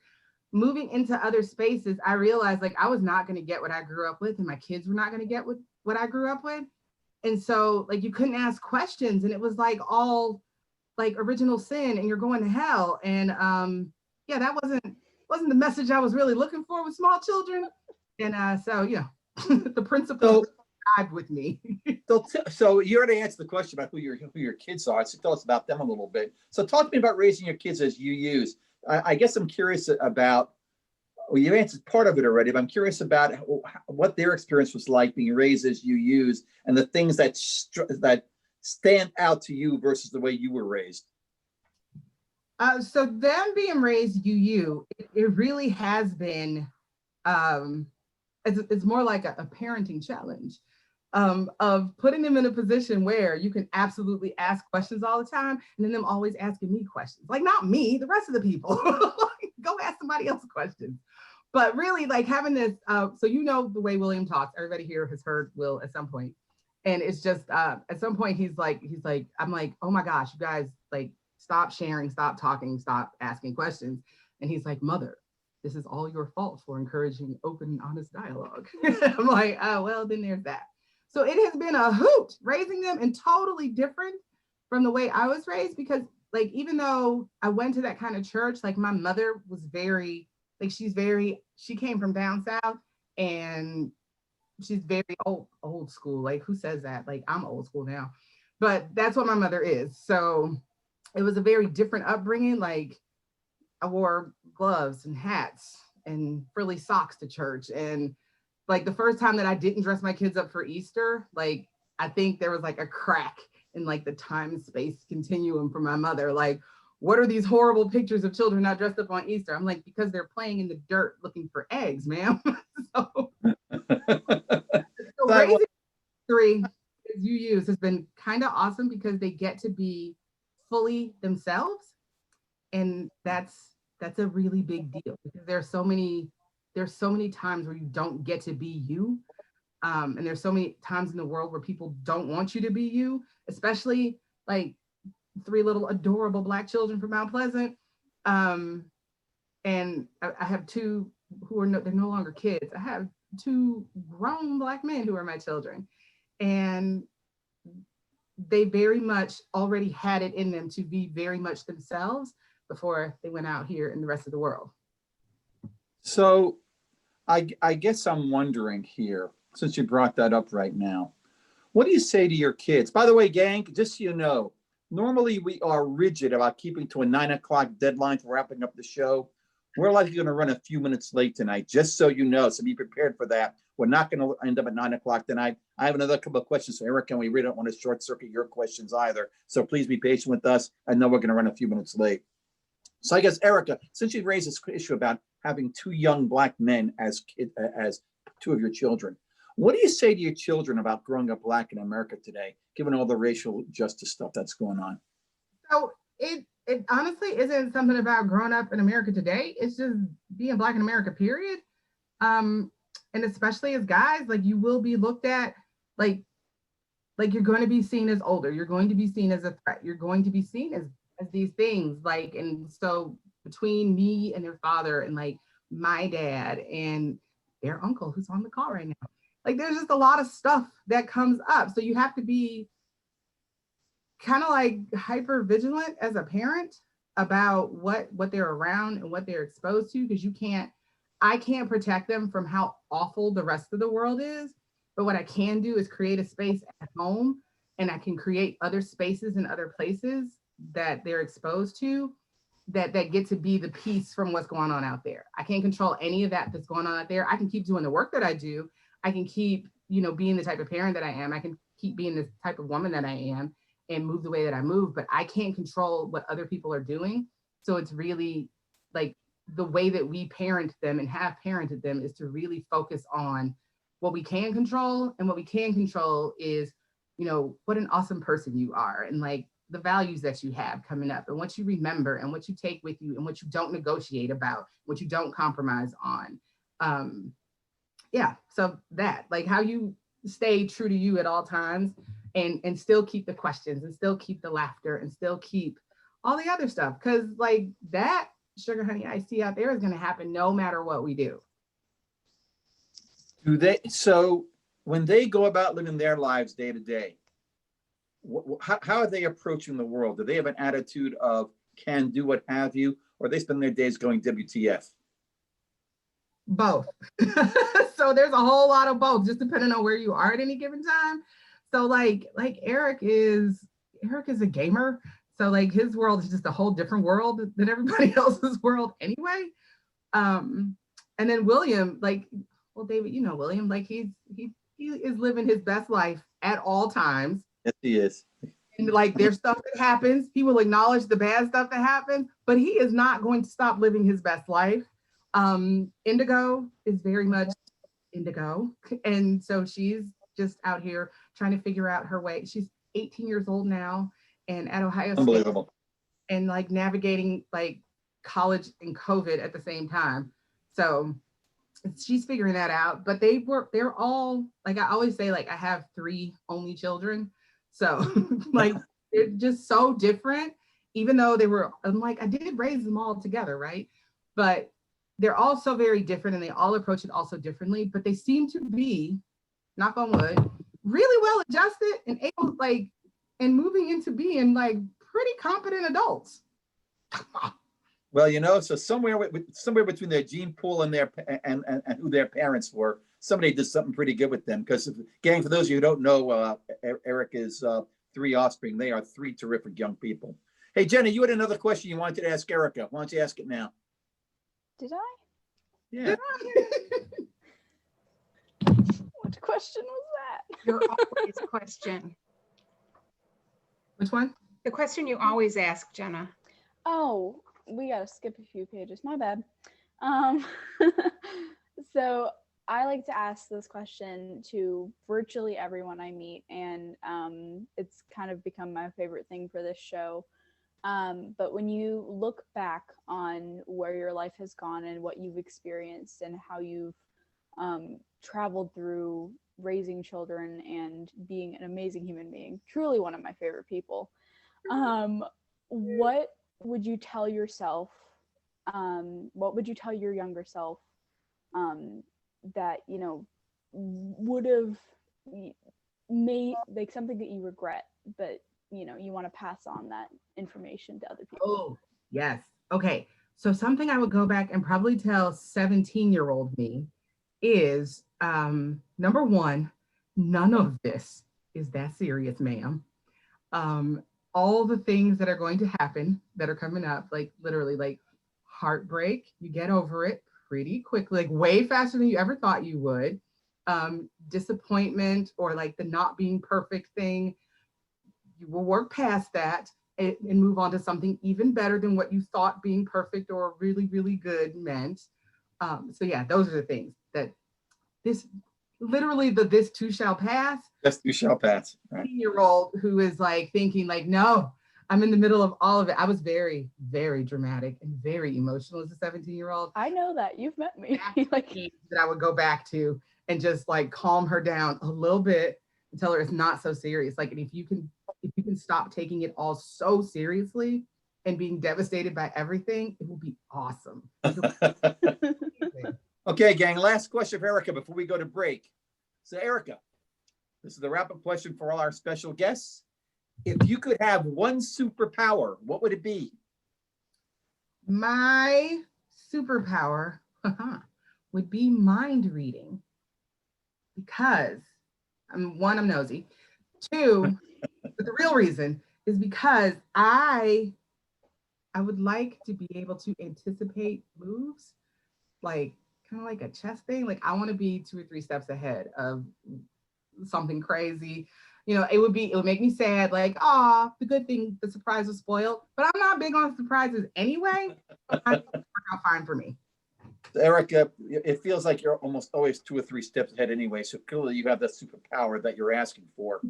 moving into other spaces, I realized like I was not going to get what I grew up with and my kids were not going to get what I grew up with. And so like you couldn't ask questions and it was like all like original sin and you're going to hell. And yeah, that wasn't the message I was really looking for with small children. And so, you know, the principle died with me. So you already answered the question about who your kids are. So tell us about them a little bit. So talk to me about raising your kids as UUs. I guess I'm curious about, well, you answered part of it already, but I'm curious about what their experience was like being raised as UUs and the things that stand out to you versus the way you were raised. So them being raised UU, it really has been, it's more like a parenting challenge of putting them in a position where you can absolutely ask questions all the time and then them always asking me questions. Like not me, the rest of the people. Go ask somebody else questions. But really like having this, so you know the way William talks, everybody here has heard Will at some point. And it's just, at some point he's like, I'm like, oh my gosh, you guys, like, stop sharing, stop talking, stop asking questions. And he's like, Mother, this is all your fault for encouraging open and honest dialogue. I'm like, oh, well, then there's that. So it has been a hoot raising them and totally different from the way I was raised because like, even though I went to that kind of church, like my mother was very, like, she came from down south and she's very old school. Like who says that? Like I'm old school now, but that's what my mother is. So it was a very different upbringing. Like I wore gloves and hats and frilly socks to church. And like the first time that I didn't dress my kids up for Easter, like I think there was like a crack in like the time and space continuum for my mother. Like, what are these horrible pictures of children not dressed up on Easter? I'm like, because they're playing in the dirt looking for eggs, ma'am. So raising 3 UUs has been kind of awesome because they get to be fully themselves. And that's a really big deal because there's so many times where you don't get to be you. And there's so many times in the world where people don't want you to be you, especially like 3 little adorable Black children from Mount Pleasant. And I have 2 who are they're no longer kids. I have 2 grown Black men who are my children. And they very much already had it in them to be very much themselves before they went out here in the rest of the world. So I guess I'm wondering here, since you brought that up right now, what do you say to your kids? By the way, gang, just so you know, Normally, we are rigid about keeping to a 9 o'clock deadline for wrapping up the show. We're likely going to run a few minutes late tonight, just so you know. So be prepared for that. We're not going to end up at 9 o'clock tonight. I have another couple of questions for Erika, and we really don't want to short circuit your questions either. So please be patient with us. I know we're going to run a few minutes late. So I guess, Erika, since you raised this issue about having two young Black men as two of your children, what do you say to your children about growing up Black in America today, given all the racial justice stuff that's going on? So it honestly isn't something about growing up in America today. It's just being Black in America, period. And especially as guys, like, you will be looked at like you're going to be seen as older. You're going to be seen as a threat. You're going to be seen as these things. Like, and so between me and their father and like my dad and their uncle who's on the call right now, like, there's just a lot of stuff that comes up. So you have to be kind of like hyper vigilant as a parent about what they're around and what they're exposed to, because I can't protect them from how awful the rest of the world is. But what I can do is create a space at home, and I can create other spaces and other places that they're exposed to that get to be the piece from what's going on out there. I can't control any of that that's going on out there. I can keep doing the work that I do. I can keep, being the type of parent that I am. I can keep being the type of woman that I am and move the way that I move, but I can't control what other people are doing. So it's really like the way that we parent them and have parented them is to really focus on what we can control. And what we can control is, what an awesome person you are, and like the values that you have coming up, and what you remember, and what you take with you, and what you don't negotiate about, what you don't compromise on. So that, like, how you stay true to you at all times, and still keep the questions, and still keep the laughter, and still keep all the other stuff. Because like that sugar honey I see out there is going to happen no matter what we do. So when they go about living their lives day to day, how are they approaching the world? Do they have an attitude of can do, what have you, or they spend their days going WTF? Both. So there's a whole lot of both, just depending on where you are at any given time. So like Eric is a gamer. So like his world is just a whole different world than everybody else's world anyway. And then William, like, well, David, William, like he is living his best life at all times. Yes, he is. And like there's stuff that happens, he will acknowledge the bad stuff that happens, but he is not going to stop living his best life. Indigo is very much Indigo. And so she's just out here trying to figure out her way. She's 18 years old now and at Ohio State. Unbelievable. And like navigating like college and COVID at the same time. So she's figuring that out, but they're all, like I always say, like I have 3 only children. So like they're just so different, even though I'm like, I did raise them all together, right? But they're all so very different, and they all approach it also differently, but they seem to be, knock on wood, really well adjusted and able, like, and moving into being like pretty competent adults. Well, so somewhere between their gene pool and and who their parents were, somebody did something pretty good with them. Because, gang, for those of you who don't know, Erika's 3 offspring, they are 3 terrific young people. Hey, Jenna, you had another question you wanted to ask Erika. Why don't you ask it now? Did I? Yeah. What question was that? Your always question. Which one? The question you always ask, Jenna. Oh, we gotta skip a few pages. My bad. So I like to ask this question to virtually everyone I meet, and it's kind of become my favorite thing for this show. But when you look back on where your life has gone and what you've experienced and how you've traveled through raising children and being an amazing human being, truly one of my favorite people, what would you tell yourself? What would you tell your younger self that, would have made like something that you regret, but you want to pass on that information to other people? Oh, yes. Okay. So something I would go back and probably tell 17-year-old me is, number one, none of this is that serious, ma'am. all the things that are going to happen that are coming up, like literally like heartbreak, you get over it pretty quickly, like way faster than you ever thought you would. Disappointment or like the not being perfect thing, you will work past that and move on to something even better than what you thought being perfect or really, really good meant. So yeah, those are the things that this too shall pass. This too shall pass. Right. 18-year-old who is like thinking like, no, I'm in the middle of all of it. I was very, very dramatic and very emotional as a 17-year-old. I know that. You've met me. Like that I would go back to and just like calm her down a little bit and tell her it's not so serious. Like, and if you can stop taking it all so seriously and being devastated by everything, it will be awesome. Okay, gang, last question for Erika before we go to break. So Erika, this is the wrap-up question for all our special guests. If you could have one superpower, what would it be? My superpower would be mind reading, because I'm nosy. Two, but the real reason is because I would like to be able to anticipate moves, like kind of like a chess thing. Like I want to be 2 or 3 steps ahead of something crazy. You know, it would make me sad, like, oh, the good thing, the surprise was spoiled. But I'm not big on surprises anyway. It work out fine for me. Erika, it feels like you're almost always 2 or 3 steps ahead anyway. So clearly you have that superpower that you're asking for.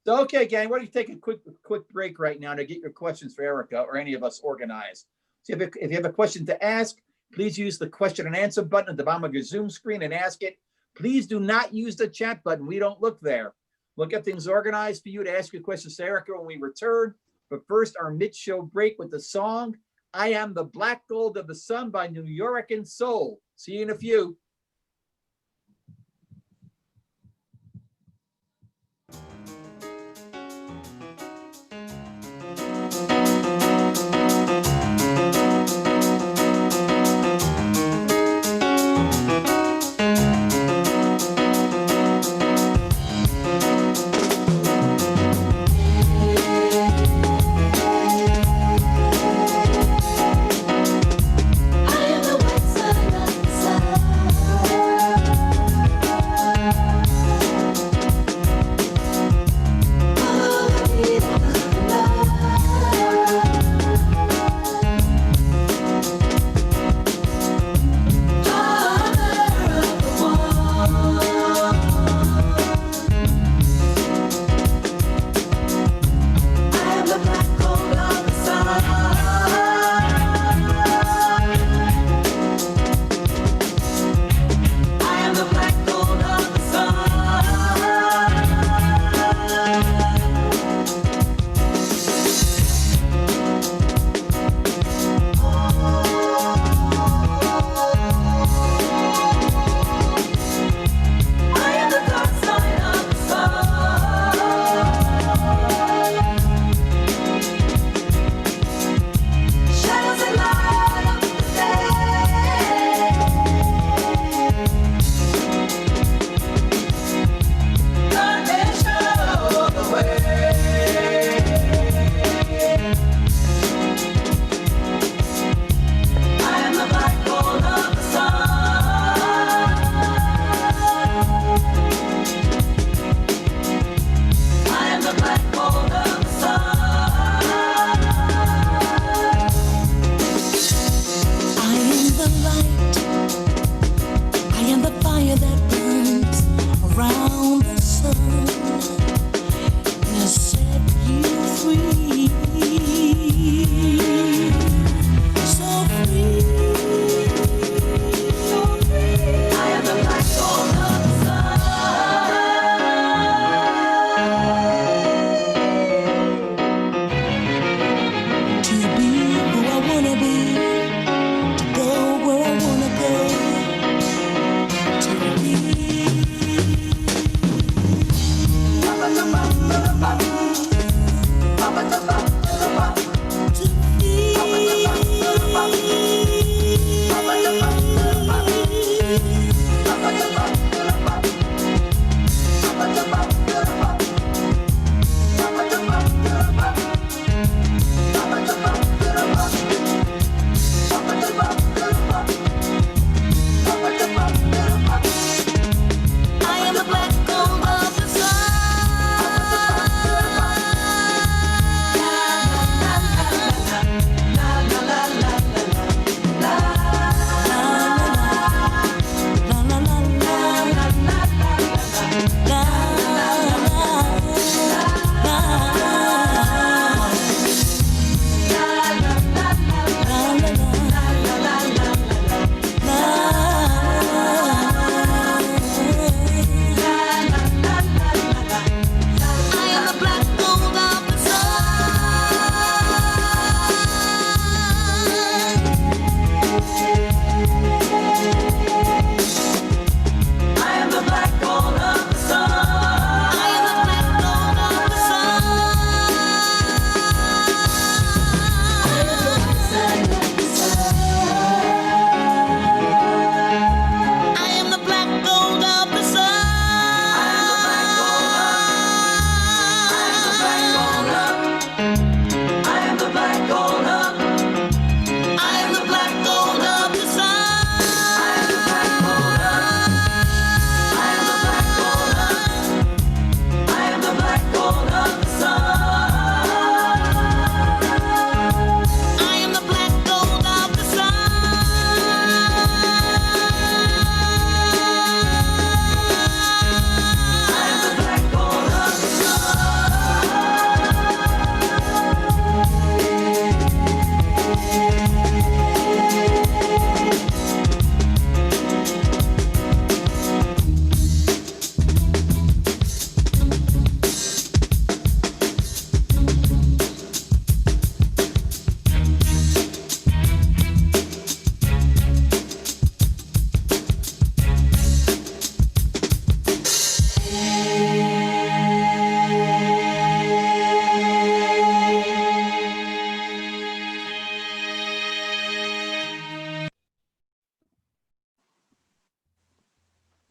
So, okay, gang, why don't you take a quick break right now to get your questions for Erika or any of us organized. So if you have a question to ask, please use the question and answer button at the bottom of your Zoom screen and ask it. Please do not use the chat button. We don't look there. We'll get things organized for you to ask your questions to Erika when we return. But first, our mid-show break with the song, I Am the Black Gold of the Sun by New York and Soul. See you in a few. I am the white side of the sun.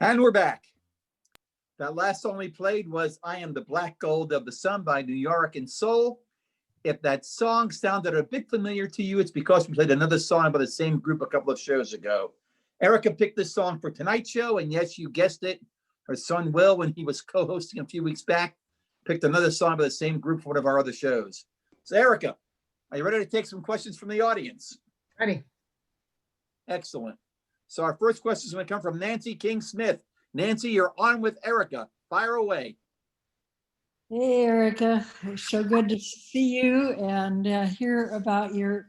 And we're back. That last song we played was I Am the Black Gold of the Sun by New York and Soul. If that song sounded a bit familiar to you, it's because we played another song by the same group a couple of shows ago. Erika picked this song for tonight's show, and yes, you guessed it. Her son Will, when he was co-hosting a few weeks back, picked another song by the same group for one of our other shows. So Erika, are you ready to take some questions from the audience? Ready. Excellent. So our first question is going to come from Nancy King Smith. Nancy, you're on with Erika. Fire away. Hey, Erika. It's so good to see you and hear about your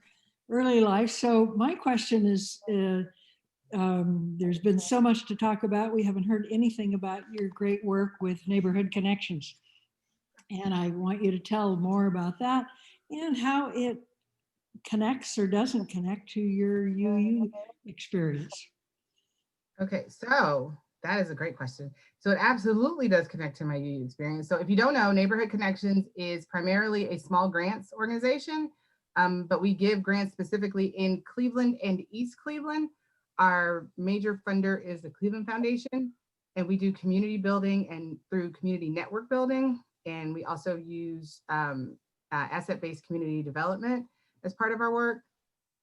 early life. So my question is, there's been so much to talk about. We haven't heard anything about your great work with Neighborhood Connections. And I want you to tell more about that and how it connects or doesn't connect to your UU experience. Okay, so that is a great question. So it absolutely does connect to my UU experience. So if you don't know, Neighborhood Connections is primarily a small grants organization, but we give grants specifically in Cleveland and East Cleveland. Our major funder is the Cleveland Foundation, and we do community building and through community network building. And we also use asset-based community development as part of our work.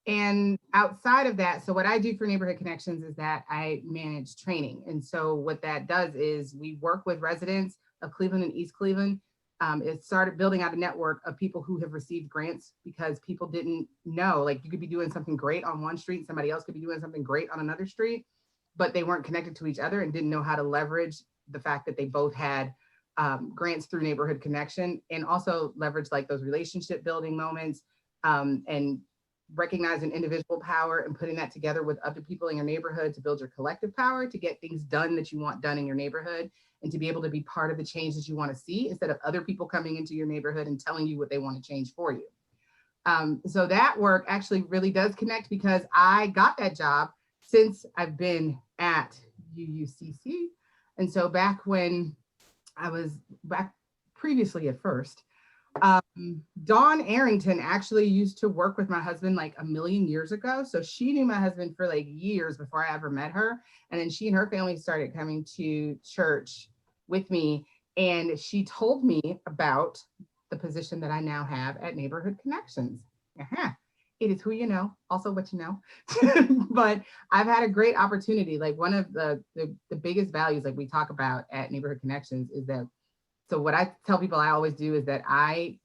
And outside of that, so what I do for Neighborhood Connections is that I manage training. And so what that does is we work with residents of Cleveland and East Cleveland. It started building out a network of people who have received grants because people didn't know, like you could be doing something great on one street, somebody else could be doing something great on another street, but they weren't connected to each other and didn't know how to leverage the fact that they both had grants through Neighborhood Connection, and also leverage like those relationship building moments and recognizing individual power and putting that together with other people in your neighborhood to build your collective power to get things done that you want done in your neighborhood and to be able to be part of the change that you want to see instead of other people coming into your neighborhood and telling you what they want to change for you. So that work actually really does connect because I got that job since I've been at UUCC. And so back when I was back previously at first, Dawn Arrington actually used to work with my husband like a million years ago. So she knew my husband for like years before I ever met her. And then she and her family started coming to church with me. And she told me about the position that I now have at Neighborhood Connections. It is who you know, also what you know. But I've had a great opportunity. Like one of the biggest values like we talk about at Neighborhood Connections is that, so what I tell people I always do is that I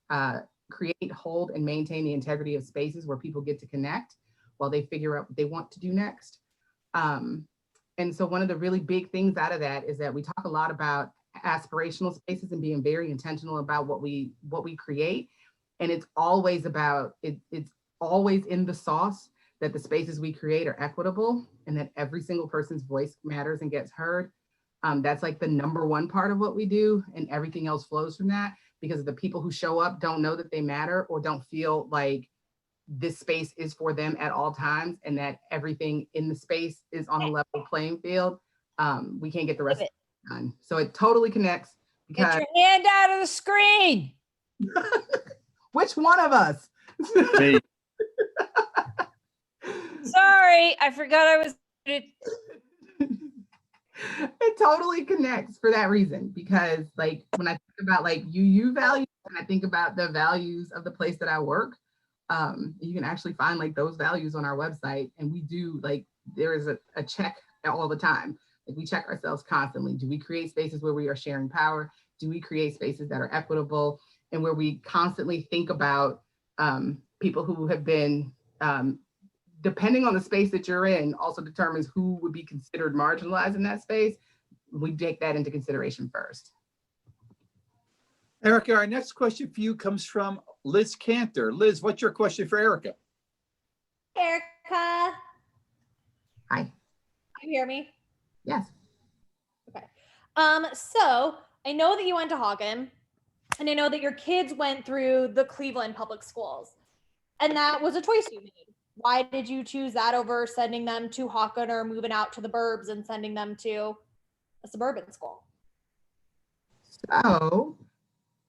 create, hold, and maintain the integrity of spaces where people get to connect while they figure out what they want to do next. And so one of the really big things out of that is that we talk a lot about aspirational spaces and being very intentional about what we create. And it's always about, it's always in the sauce that the spaces we create are equitable and that every single person's voice matters and gets heard. That's like the number one part of what we do, and everything else flows from that because the people who show up don't know that they matter or don't feel like this space is for them at all times and that everything in the space is on a level playing field. We can't get the rest of it done. So it totally connects. Because get your hand out of the screen. Which one of us? Me. Sorry, I forgot I was. It totally connects for that reason, because like when I think about like UU values and I think about the values of the place that I work, you can actually find like those values on our website. And we do like, there is a check all the time. Like we check ourselves constantly. Do we create spaces where we are sharing power? Do we create spaces that are equitable and where we constantly think about people who have been depending on the space that you're in, also determines who would be considered marginalized in that space. We take that into consideration first. Erika, our next question for you comes from Liz Kantor. Liz, what's your question for Erika? Erika. Hi. Can you hear me? Yes. Okay. So I know that you went to Hagen, and I know that your kids went through the Cleveland public schools, and that was a choice you made. Why did you choose that over sending them to Hagen or moving out to the burbs and sending them to a suburban school? So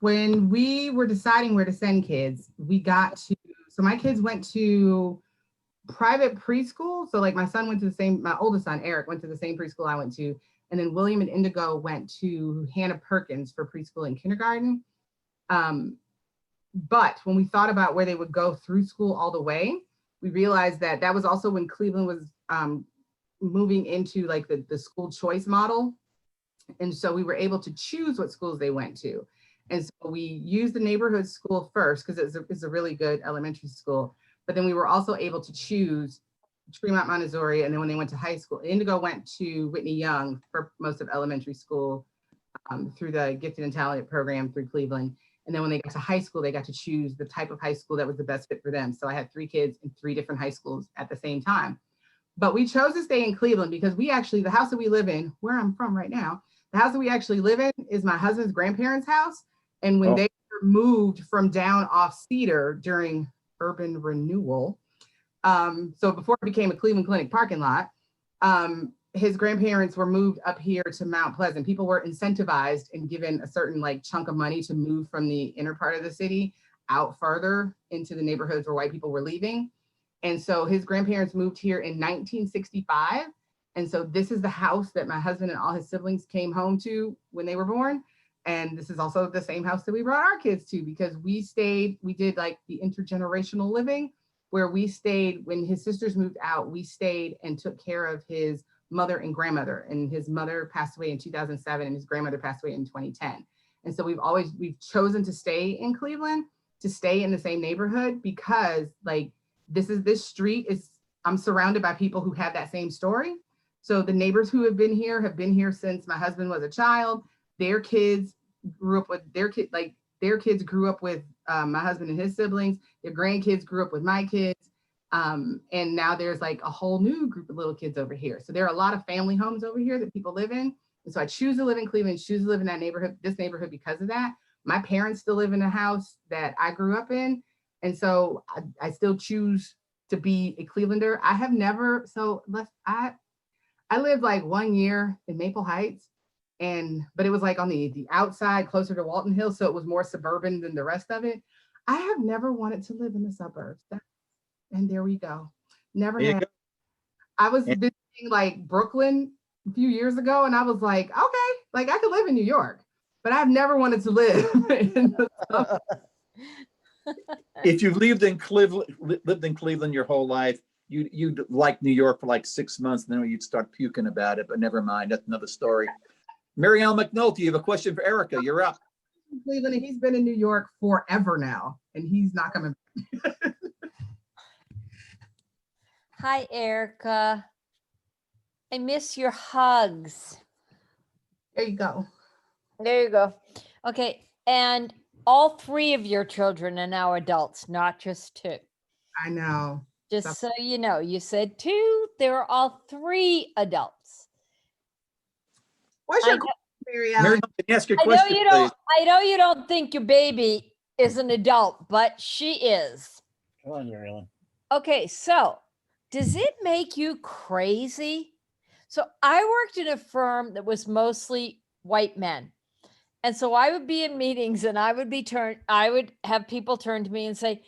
when we were deciding where to send kids, so my kids went to private preschool. So like my oldest son, Eric, went to the same preschool I went to. And then William and Indigo went to Hannah Perkins for preschool and kindergarten. But when we thought about where they would go through school all the way, we realized that that was also when Cleveland was moving into like the school choice model. And so we were able to choose what schools they went to. And so we used the neighborhood school first because it's a really good elementary school. But then we were also able to choose Tremont Montessori. And then when they went to high school, Indigo went to Whitney Young for most of elementary school through the Gifted and Talented program through Cleveland. And then when they got to high school, they got to choose the type of high school that was the best fit for them. So I had 3 kids in 3 different high schools at the same time. But we chose to stay in Cleveland because we actually, the house that we live in, where I'm from right now, the house that we actually live in is my husband's grandparents' house. And when they moved from down off Cedar during urban renewal, so before it became a Cleveland Clinic parking lot, his grandparents were moved up here to Mount Pleasant. People were incentivized and given a certain like chunk of money to move from the inner part of the city out farther into the neighborhoods where white people were leaving. And so his grandparents moved here in 1965. And so this is the house that my husband and all his siblings came home to when they were born. And this is also the same house that we brought our kids to because we did like the intergenerational living where we stayed when his sisters moved out, we stayed and took care of his mother and grandmother. And his mother passed away in 2007 and his grandmother passed away in 2010. And so we've chosen to stay in Cleveland, to stay in the same neighborhood because like this street is, I'm surrounded by people who have that same story. So the neighbors who have been here since my husband was a child. Their kids grew up with their kids grew up with my husband and his siblings. Their grandkids grew up with my kids. And now there's like a whole new group of little kids over here. So there are a lot of family homes over here that people live in. And so I choose to live in Cleveland, choose to live in this neighborhood because of that. My parents still live in a house that I grew up in. And so I still choose to be a Clevelander. I have never, I lived like 1 year in Maple Heights, but it was like on the outside, closer to Walton Hill, so it was more suburban than the rest of it. I have never wanted to live in the suburbs. And there we go. Never had. I was visiting like Brooklyn a few years ago, and I was like, okay, like I could live in New York, but I've never wanted to live in the suburbs. If you've lived in Cleveland your whole life, you'd like New York for like 6 months, and then you'd start puking about it, but never mind, that's another story. Mary Ellen McNulty, you have a question for Erika, you're up. Cleveland, and he's been in New York forever now, and he's not coming back. Hi, Erika. I miss your hugs. There you go. There you go. Okay, and all 3 of your children are now adults, not just 2. I know. Just so you know, you said 2, there are all 3 adults. What's your question, Mary Ellen? Mary, can you ask your question, please? I know you don't think your baby is an adult, but she is. Come on, Mary Ellen. Okay, so does it make you crazy? So I worked in a firm that was mostly white men. And so I would be in meetings and I would have people turn to me and say,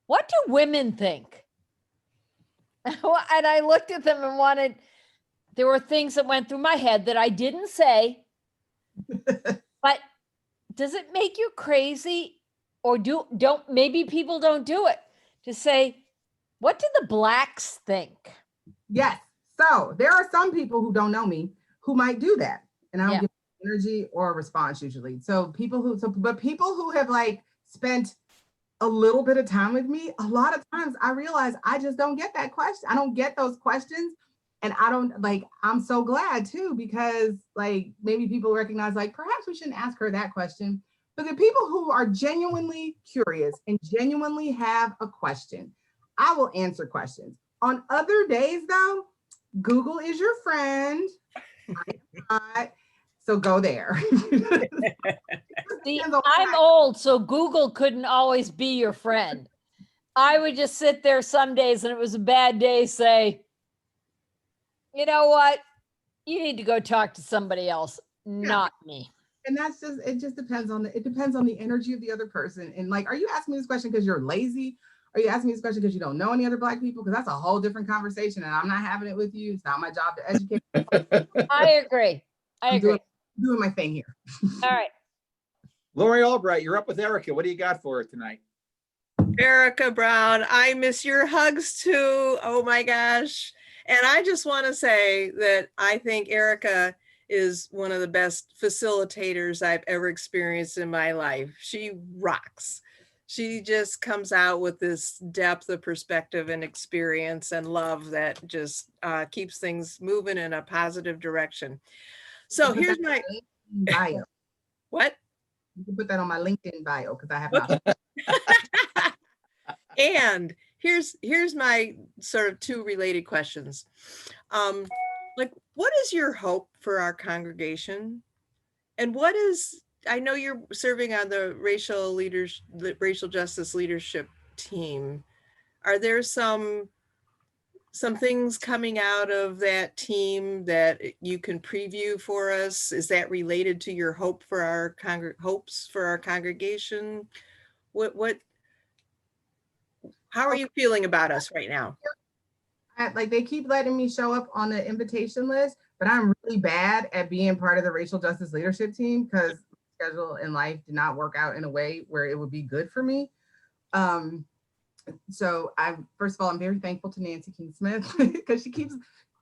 "What do women think?" And I looked at them and there were things that went through my head that I didn't say, but does it make you crazy? Or maybe people don't do it to say, what do the blacks think? Yes. So there are some people who don't know me who might do that. And I don't give energy or a response usually. But people who have like spent a little bit of time with me, a lot of times I realize I just don't get that question. I don't get those questions. And I'm so glad too, because like maybe people recognize like, perhaps we shouldn't ask her that question. But the people who are genuinely curious and genuinely have a question, I will answer questions. On other days though, Google is your friend. So go there. See, I'm old, so Google couldn't always be your friend. I would just sit there some days and it was a bad day, say, you know what? You need to go talk to somebody else, not me. And it just depends on the energy of the other person. And like, are you asking me this question because you're lazy? Are you asking me this question because you don't know any other Black people? Because that's a whole different conversation and I'm not having it with you. It's not my job to educate. I agree. I I'm agree. doing my thing here. All right. Lori Albright, you're up with Erika. What do you got for her tonight? Erika Brown, I miss your hugs too. Oh my gosh. And I just want to say that I think Erika is one of the best facilitators I've ever experienced in my life. She rocks. She just comes out with this depth of perspective and experience and love that just keeps things moving in a positive direction. So here's my bio. What? You can put that on my LinkedIn bio because I have not. And here's my sort of two related questions. Like, what is your hope for our congregation? And what is, I know you're serving on the racial justice leadership team. Are there some things coming out of that team that you can preview for us? Is that related to your hope for our hopes for our congregation? How are you feeling about us right now? Like they keep letting me show up on the invitation list, but I'm really bad at being part of the racial justice leadership team because schedule and life did not work out in a way where it would be good for me. So first of all, I'm very thankful to Nancy King Smith because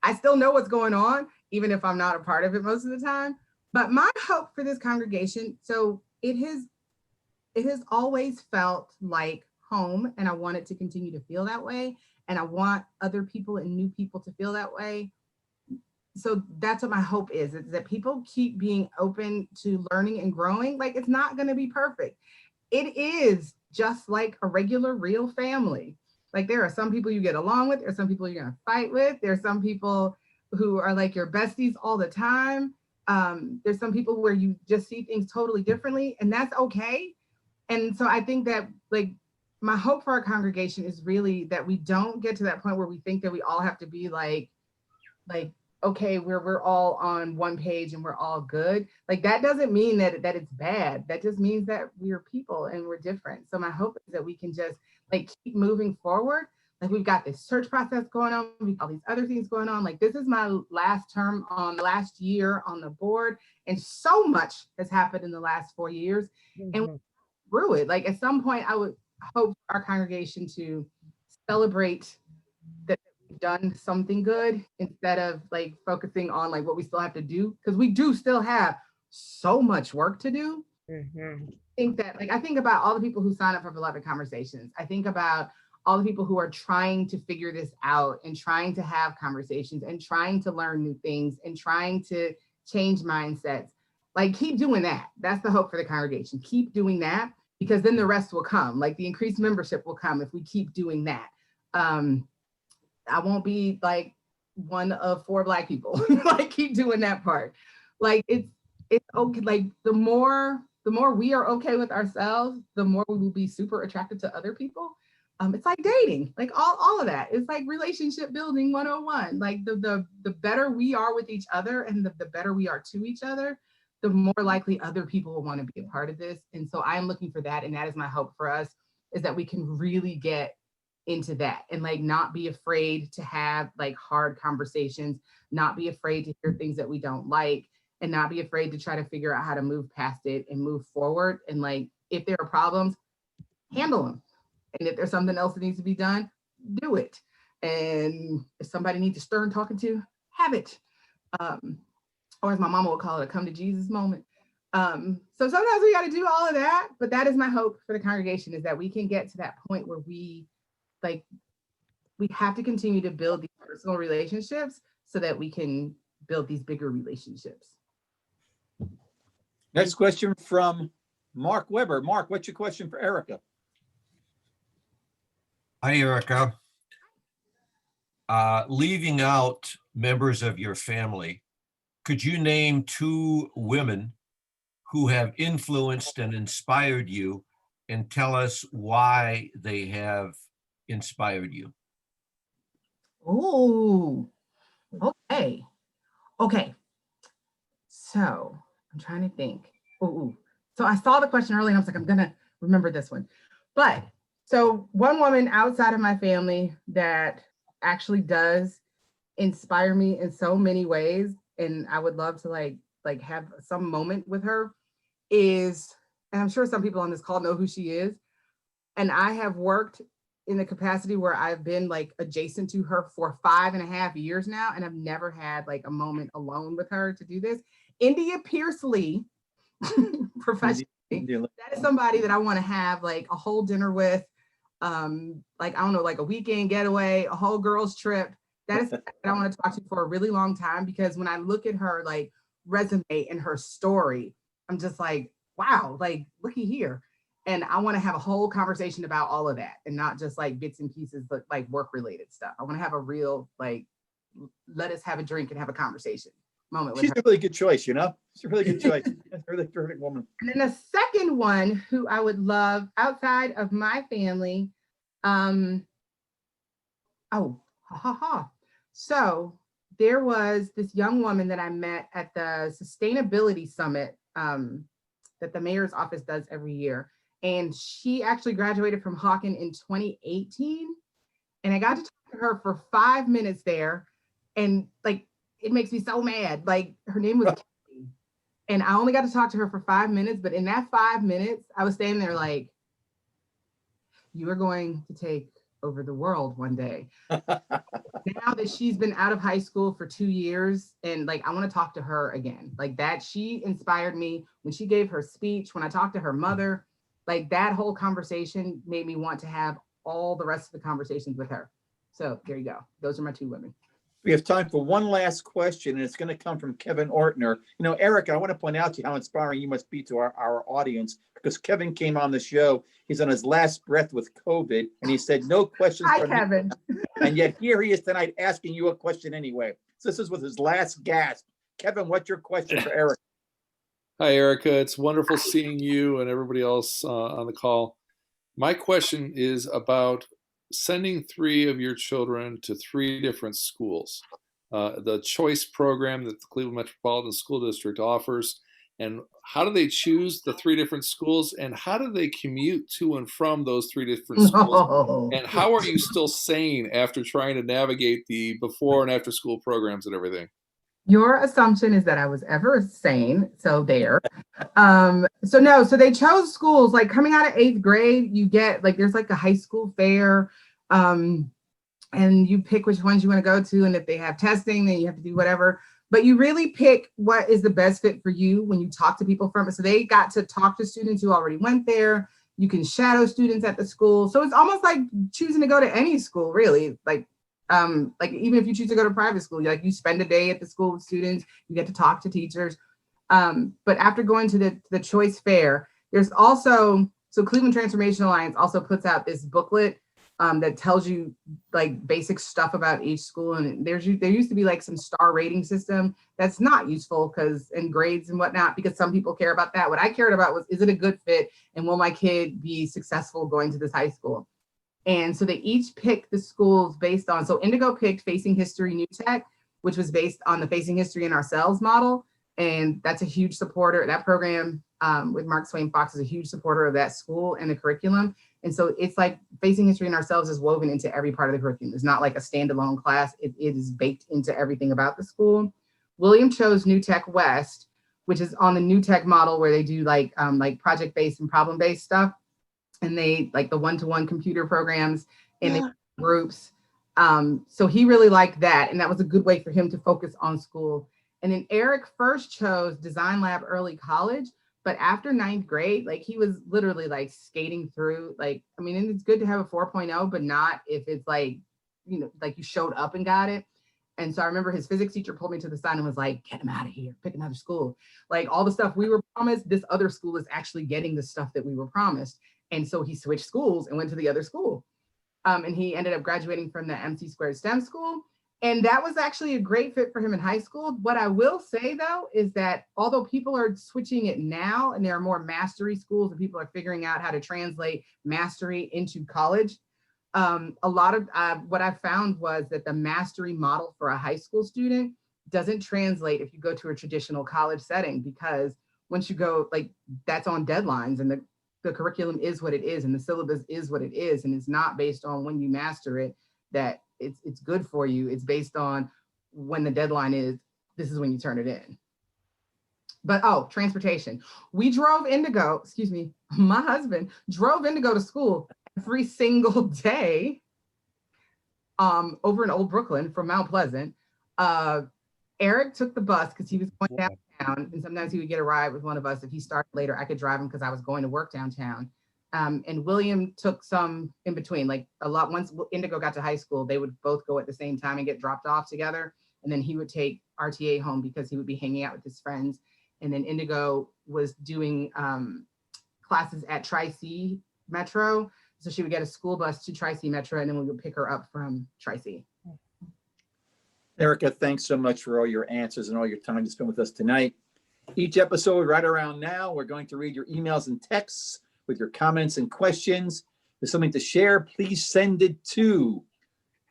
I still know what's going on, even if I'm not a part of it most of the time. But my hope for this congregation, so it has always felt like home, and I want it to continue to feel that way. And I want other people and new people to feel that way. So that's what my hope is that people keep being open to learning and growing. Like, it's not going to be perfect. It is just like a regular, real family. Like, there are some people you get along with, there's some people you're going to fight with, there's some people who are like your besties all the time. There's some people where you just see things totally differently, and that's okay. And so I think that, like, my hope for our congregation is really that we don't get to that point where we think that we all have to be like, okay, we're all on one page and we're all good. Like, that doesn't mean that it's bad. That just means that we're people and we're different. So my hope is that we can just like keep moving forward. Like, we've got this search process going on. We've got all these other things going on. Like, this is my last year on the board. And so much has happened in the last 4 years. Mm-hmm. And through it, like, at some point I would hope our congregation to celebrate that we've done something good instead of like focusing on like what we still have to do, because we do still have so much work to do. Mm-hmm. I think about all the people who sign up for Beloved Conversations. I think about all the people who are trying to figure this out and trying to have conversations and trying to learn new things and trying to change mindsets. Like, keep doing that. That's the hope for the congregation. Keep doing that, because then the rest will come. Like, the increased membership will come if we keep doing that. I won't be like one of 4 Black people. Like, keep doing that part. Like, it's okay. Like, the more we are okay with ourselves, the more we will be super attracted to other people. It's like dating, like all of that. It's like relationship building 101. Like, the better we are with each other and the better we are to each other, the more likely other people will want to be a part of this. And so I'm looking for that. And that is my hope for us, is that we can really get into that and like not be afraid to have like hard conversations, not be afraid to hear things that we don't like, and not be afraid to try to figure out how to move past it and move forward. And like, if there are problems, handle them. And if there's something else that needs to be done, do it. And if somebody needs a stern talking to, have it. Or as my mama would call it, a come to Jesus moment. So sometimes we got to do all of that, but that is my hope for the congregation, is that we can get to that point where we have to continue to build these personal relationships so that we can build these bigger relationships. Next question from Mark Weber. Mark, what's your question for Erika? Hi, Erika. Leaving out members of your family, could you name 2 women who have influenced and inspired you, and tell us why they have inspired you? Oh, okay. So I'm trying to think. Ooh. So I saw the question earlier and I was like, I'm gonna remember this one. But so one woman outside of my family that actually does inspire me in so many ways, and I would love to like like have some moment with her is, and I'm sure some people on this call know who she is. And I have worked in the capacity where I've been like adjacent to her for 5.5 years now. And I've never had like a moment alone with her to do this. India Pierce Lee, professionally, that is somebody that I want to have like a whole dinner with, like, I don't know, like a weekend getaway, a whole girls trip. That is somebody that I want to talk to for a really long time, because when I look at her like resume and her story, I'm just like, wow, like looky here. And I want to have a whole conversation about all of that, and not just like bits and pieces, but like work related stuff. I want to have a real, like, let us have a drink and have a conversation moment with She's her. a really good choice, you know? She's a really good choice. That's a really terrific woman. And then the second one who I would love outside of my family, So there was this young woman that I met at the Sustainability Summit that the mayor's office does every year. And she actually graduated from Hawken in 2018. And I got to talk to her for 5 minutes there. And like, it makes me so mad. Like, her name was Kelly. And I only got to talk to her for 5 minutes. But in that 5 minutes, I was standing there like, you are going to take over the world one day. Now that she's been out of high school for 2 years, and like, I want to talk to her again. Like that, she inspired me when she gave her speech, when I talked to her mother, like that whole conversation made me want to have all the rest of the conversations with her. So there you go. Those are my two women. We have time for one last question, and it's going to come from Kevin Ortner. You know, Erika, I want to point out to you how inspiring you must be to our audience, because Kevin came on the show. He's on his last breath with COVID, and he said, no questions. Hi, Kevin. And yet here he is tonight asking you a question anyway. So this is with his last gasp. Kevin, what's your question for Erika? Hi, Erika. It's wonderful seeing you and everybody else on the call. My question is about sending 3 of your children to 3 different schools. The choice program that the Cleveland Metropolitan School District offers, and how do they choose the 3 different schools, and how do they commute to and from those 3 different schools? And how are you still sane after trying to navigate the before and after school programs and everything? Your assumption is that I was ever sane. So there. So they chose schools like coming out of 8th grade, you get like, there's like a high school fair, and you pick which ones you want to go to. And if they have testing, then you have to do whatever, but you really pick what is the best fit for you when you talk to people from it. So they got to talk to students who already went there. You can shadow students at the school. So it's almost like choosing to go to any school, really. Like even if you choose to go to private school, you spend a day at the school with students, you get to talk to teachers. But after going to the choice fair, there's also, so Cleveland Transformation Alliance also puts out this booklet that tells you like basic stuff about each school. And there used to be like some star rating system that's not useful and grades and whatnot, because some people care about that. What I cared about was, is it a good fit? And will my kid be successful going to this high school? And so they each picked the schools based on, so Indigo picked Facing History New Tech, which was based on the Facing History in Ourselves model. And that's a huge supporter. That program with Mark Swain Fox is a huge supporter of that school and the curriculum. And so it's like Facing History in Ourselves is woven into every part of the curriculum. It's not like a standalone class. It is baked into everything about the school. William chose New Tech West, which is on the New Tech model where they do like project-based and problem-based stuff. And they like the one-to-one computer programs and the groups. So he really liked that. And that was a good way for him to focus on school. And then Eric first chose Design Lab Early College, but after 9th grade, like he was literally like skating through, like, I mean, and it's good to have a 4.0, but not if it's like, like you showed up and got it. And so I remember his physics teacher pulled me to the side and was like, get him out of here, pick another school. Like all the stuff we were promised, this other school is actually getting the stuff that we were promised. And so he switched schools and went to the other school. And he ended up graduating from the MC Squared STEM school. And that was actually a great fit for him in high school. What I will say though, is that although people are switching it now and there are more mastery schools and people are figuring out how to translate mastery into college, a lot of what I found was that the mastery model for a high school student doesn't translate if you go to a traditional college setting, because once you go, like that's on deadlines and the curriculum is what it is and the syllabus is what it is. And it's not based on when you master it, that it's good for you. It's based on when the deadline is, this is when you turn it in. But oh, transportation. We drove Indigo, excuse me, my husband drove Indigo to school every single day over in Old Brooklyn from Mount Pleasant. Eric took the bus because he was going downtown, and sometimes he would get a ride with one of us. If he started later, I could drive him because I was going to work downtown. And William took some in between, like a lot. Once Indigo got to high school, they would both go at the same time and get dropped off together. And then he would take RTA home because he would be hanging out with his friends. And then Indigo was doing classes at Tri-C Metro. So she would get a school bus to Tri-C Metro, and then we would pick her up from Tri-C. Erika, thanks so much for all your answers and all your time to spend with us tonight. Each episode right around now, we're going to read your emails and texts with your comments and questions. If there's something to share, please send it to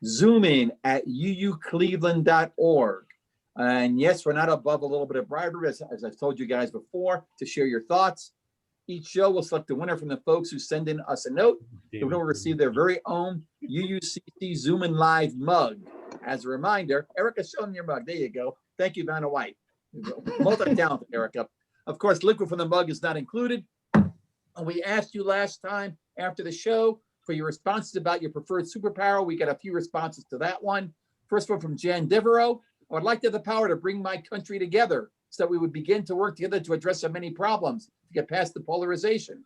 zoomin@uucleveland.org. And yes, we're not above a little bit of bribery, as I've told you guys before, to share your thoughts. Each show will select the winner from the folks who send in us a note. The winner will receive their very own UUCC Zoom-in Live mug. As a reminder, Erika, show them your mug. There you go. Thank you, Vanna White. Multi-talented, Erika. Of course, liquid from the mug is not included. We asked you last time after the show for your responses about your preferred superpower. We got a few responses to that one. First one from Jan Devereaux. I would like to have the power to bring my country together so that we would begin to work together to address so many problems to get past the polarization.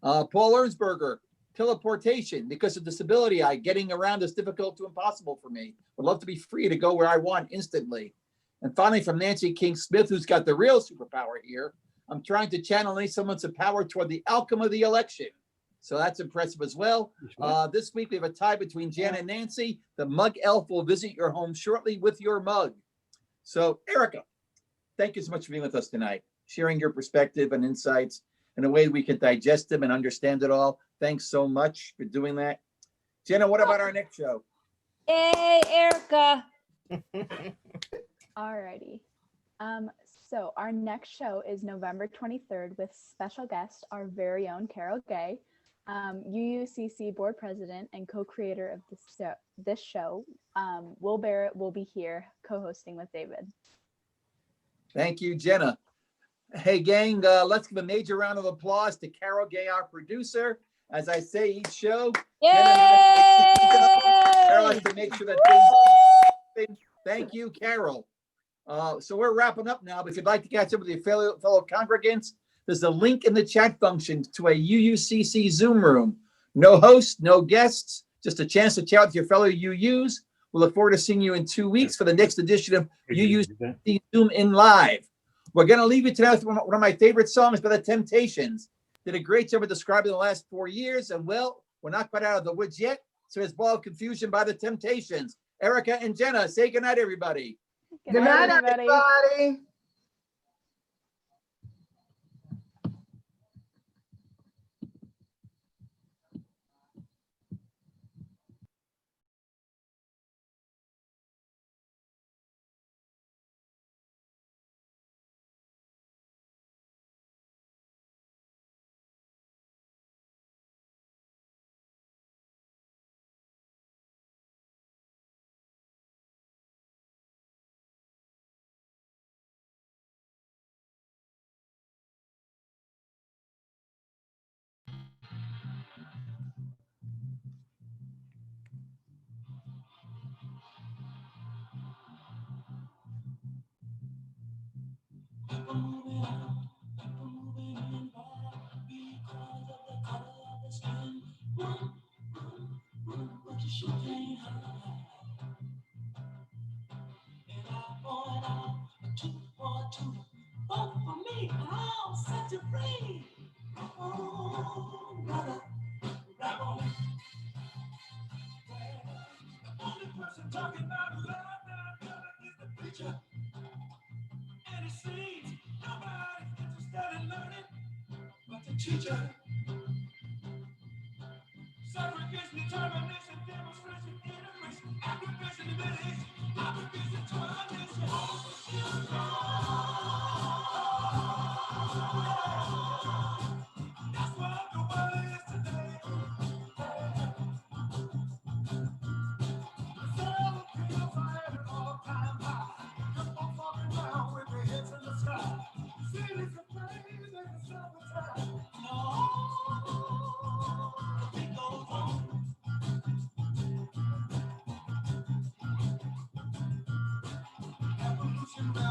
Paul Ernsberger, teleportation. Because of disability, getting around is difficult to impossible for me. Would love to be free to go where I want instantly. And finally, from Nancy King Smith, who's got the real superpower here. I'm trying to channel any semblance of power toward the outcome of the election. So that's impressive as well. This week we have a tie between Jan and Nancy. The mug elf will visit your home shortly with your mug. So Erika, thank you so much for being with us tonight, sharing your perspective and insights in a way we can digest them and understand it all. Thanks so much for doing that. Jenna, what about our next show? Yay, Erika. Alrighty. So our next show is November 23rd with special guest, our very own Carol Gay, UUCC board president and co-creator of this show. Will Barrett will be here co-hosting with David. Thank you, Jenna. Hey, gang, let's give a major round of applause to Carol Gay, our producer. As I say each show, Yay! Carol has to make sure that things. Thank you, Carol. So we're wrapping up now, but if you'd like to catch up with your fellow congregants, there's a link in the chat function to a UUCC Zoom room. No hosts, no guests, just a chance to chat with your fellow UUs. We'll look forward to seeing you in 2 weeks for the next edition of UUCC Zoom-in Live. We're going to leave you tonight with one of my favorite songs by The Temptations. Did a great job of describing the last 4 years, and well, we're not quite out of the woods yet, so it's Ball of Confusion by The Temptations. Erika and Jenna, say goodnight, everybody. Good night, everybody. Talking about love now is the preacher. And it seems nobody's interested in learning but the teacher. Segregation, determination, demonstration, integration, aggravation, divination, obligation to our nation. That's what the world is today. The feels are at an all-time high. Just on falling down with their heads in the sky.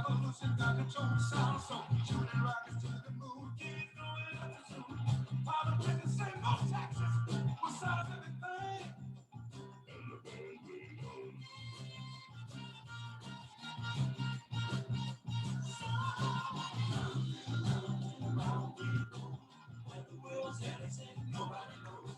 Revolution got control the sound, so shooting rockets to the moon. Kids going up to Zoom. Politicians say no taxes. We'll solve everything. Where the world's headed, nobody knows.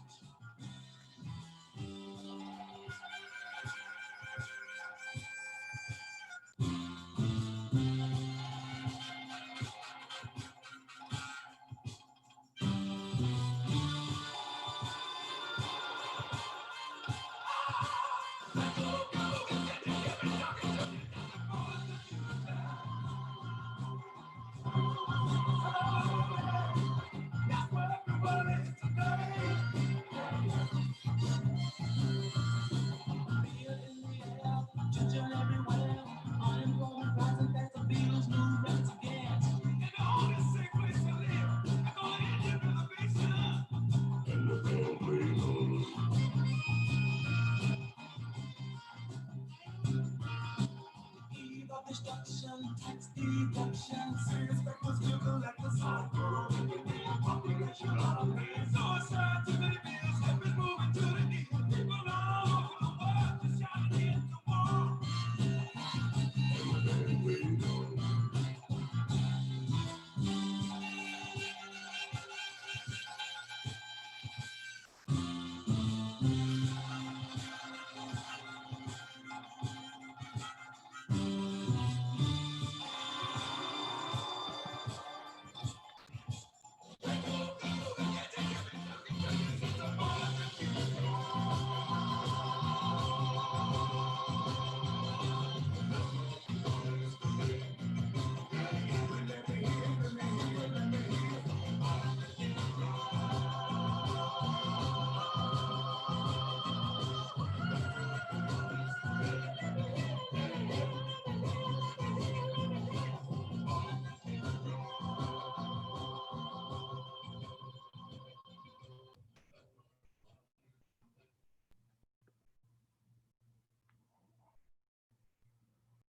That's what everyone is today. Fear in the air, children everywhere. Unemployment rising fast, the Beatles move right again. And the only safe place to live, I'm gonna end your reservation. And the bell ring. Eve of destruction, tax deduction, serious reckless vehicle like the cycle. Population of suicide, too many bills, help is moving to the needle.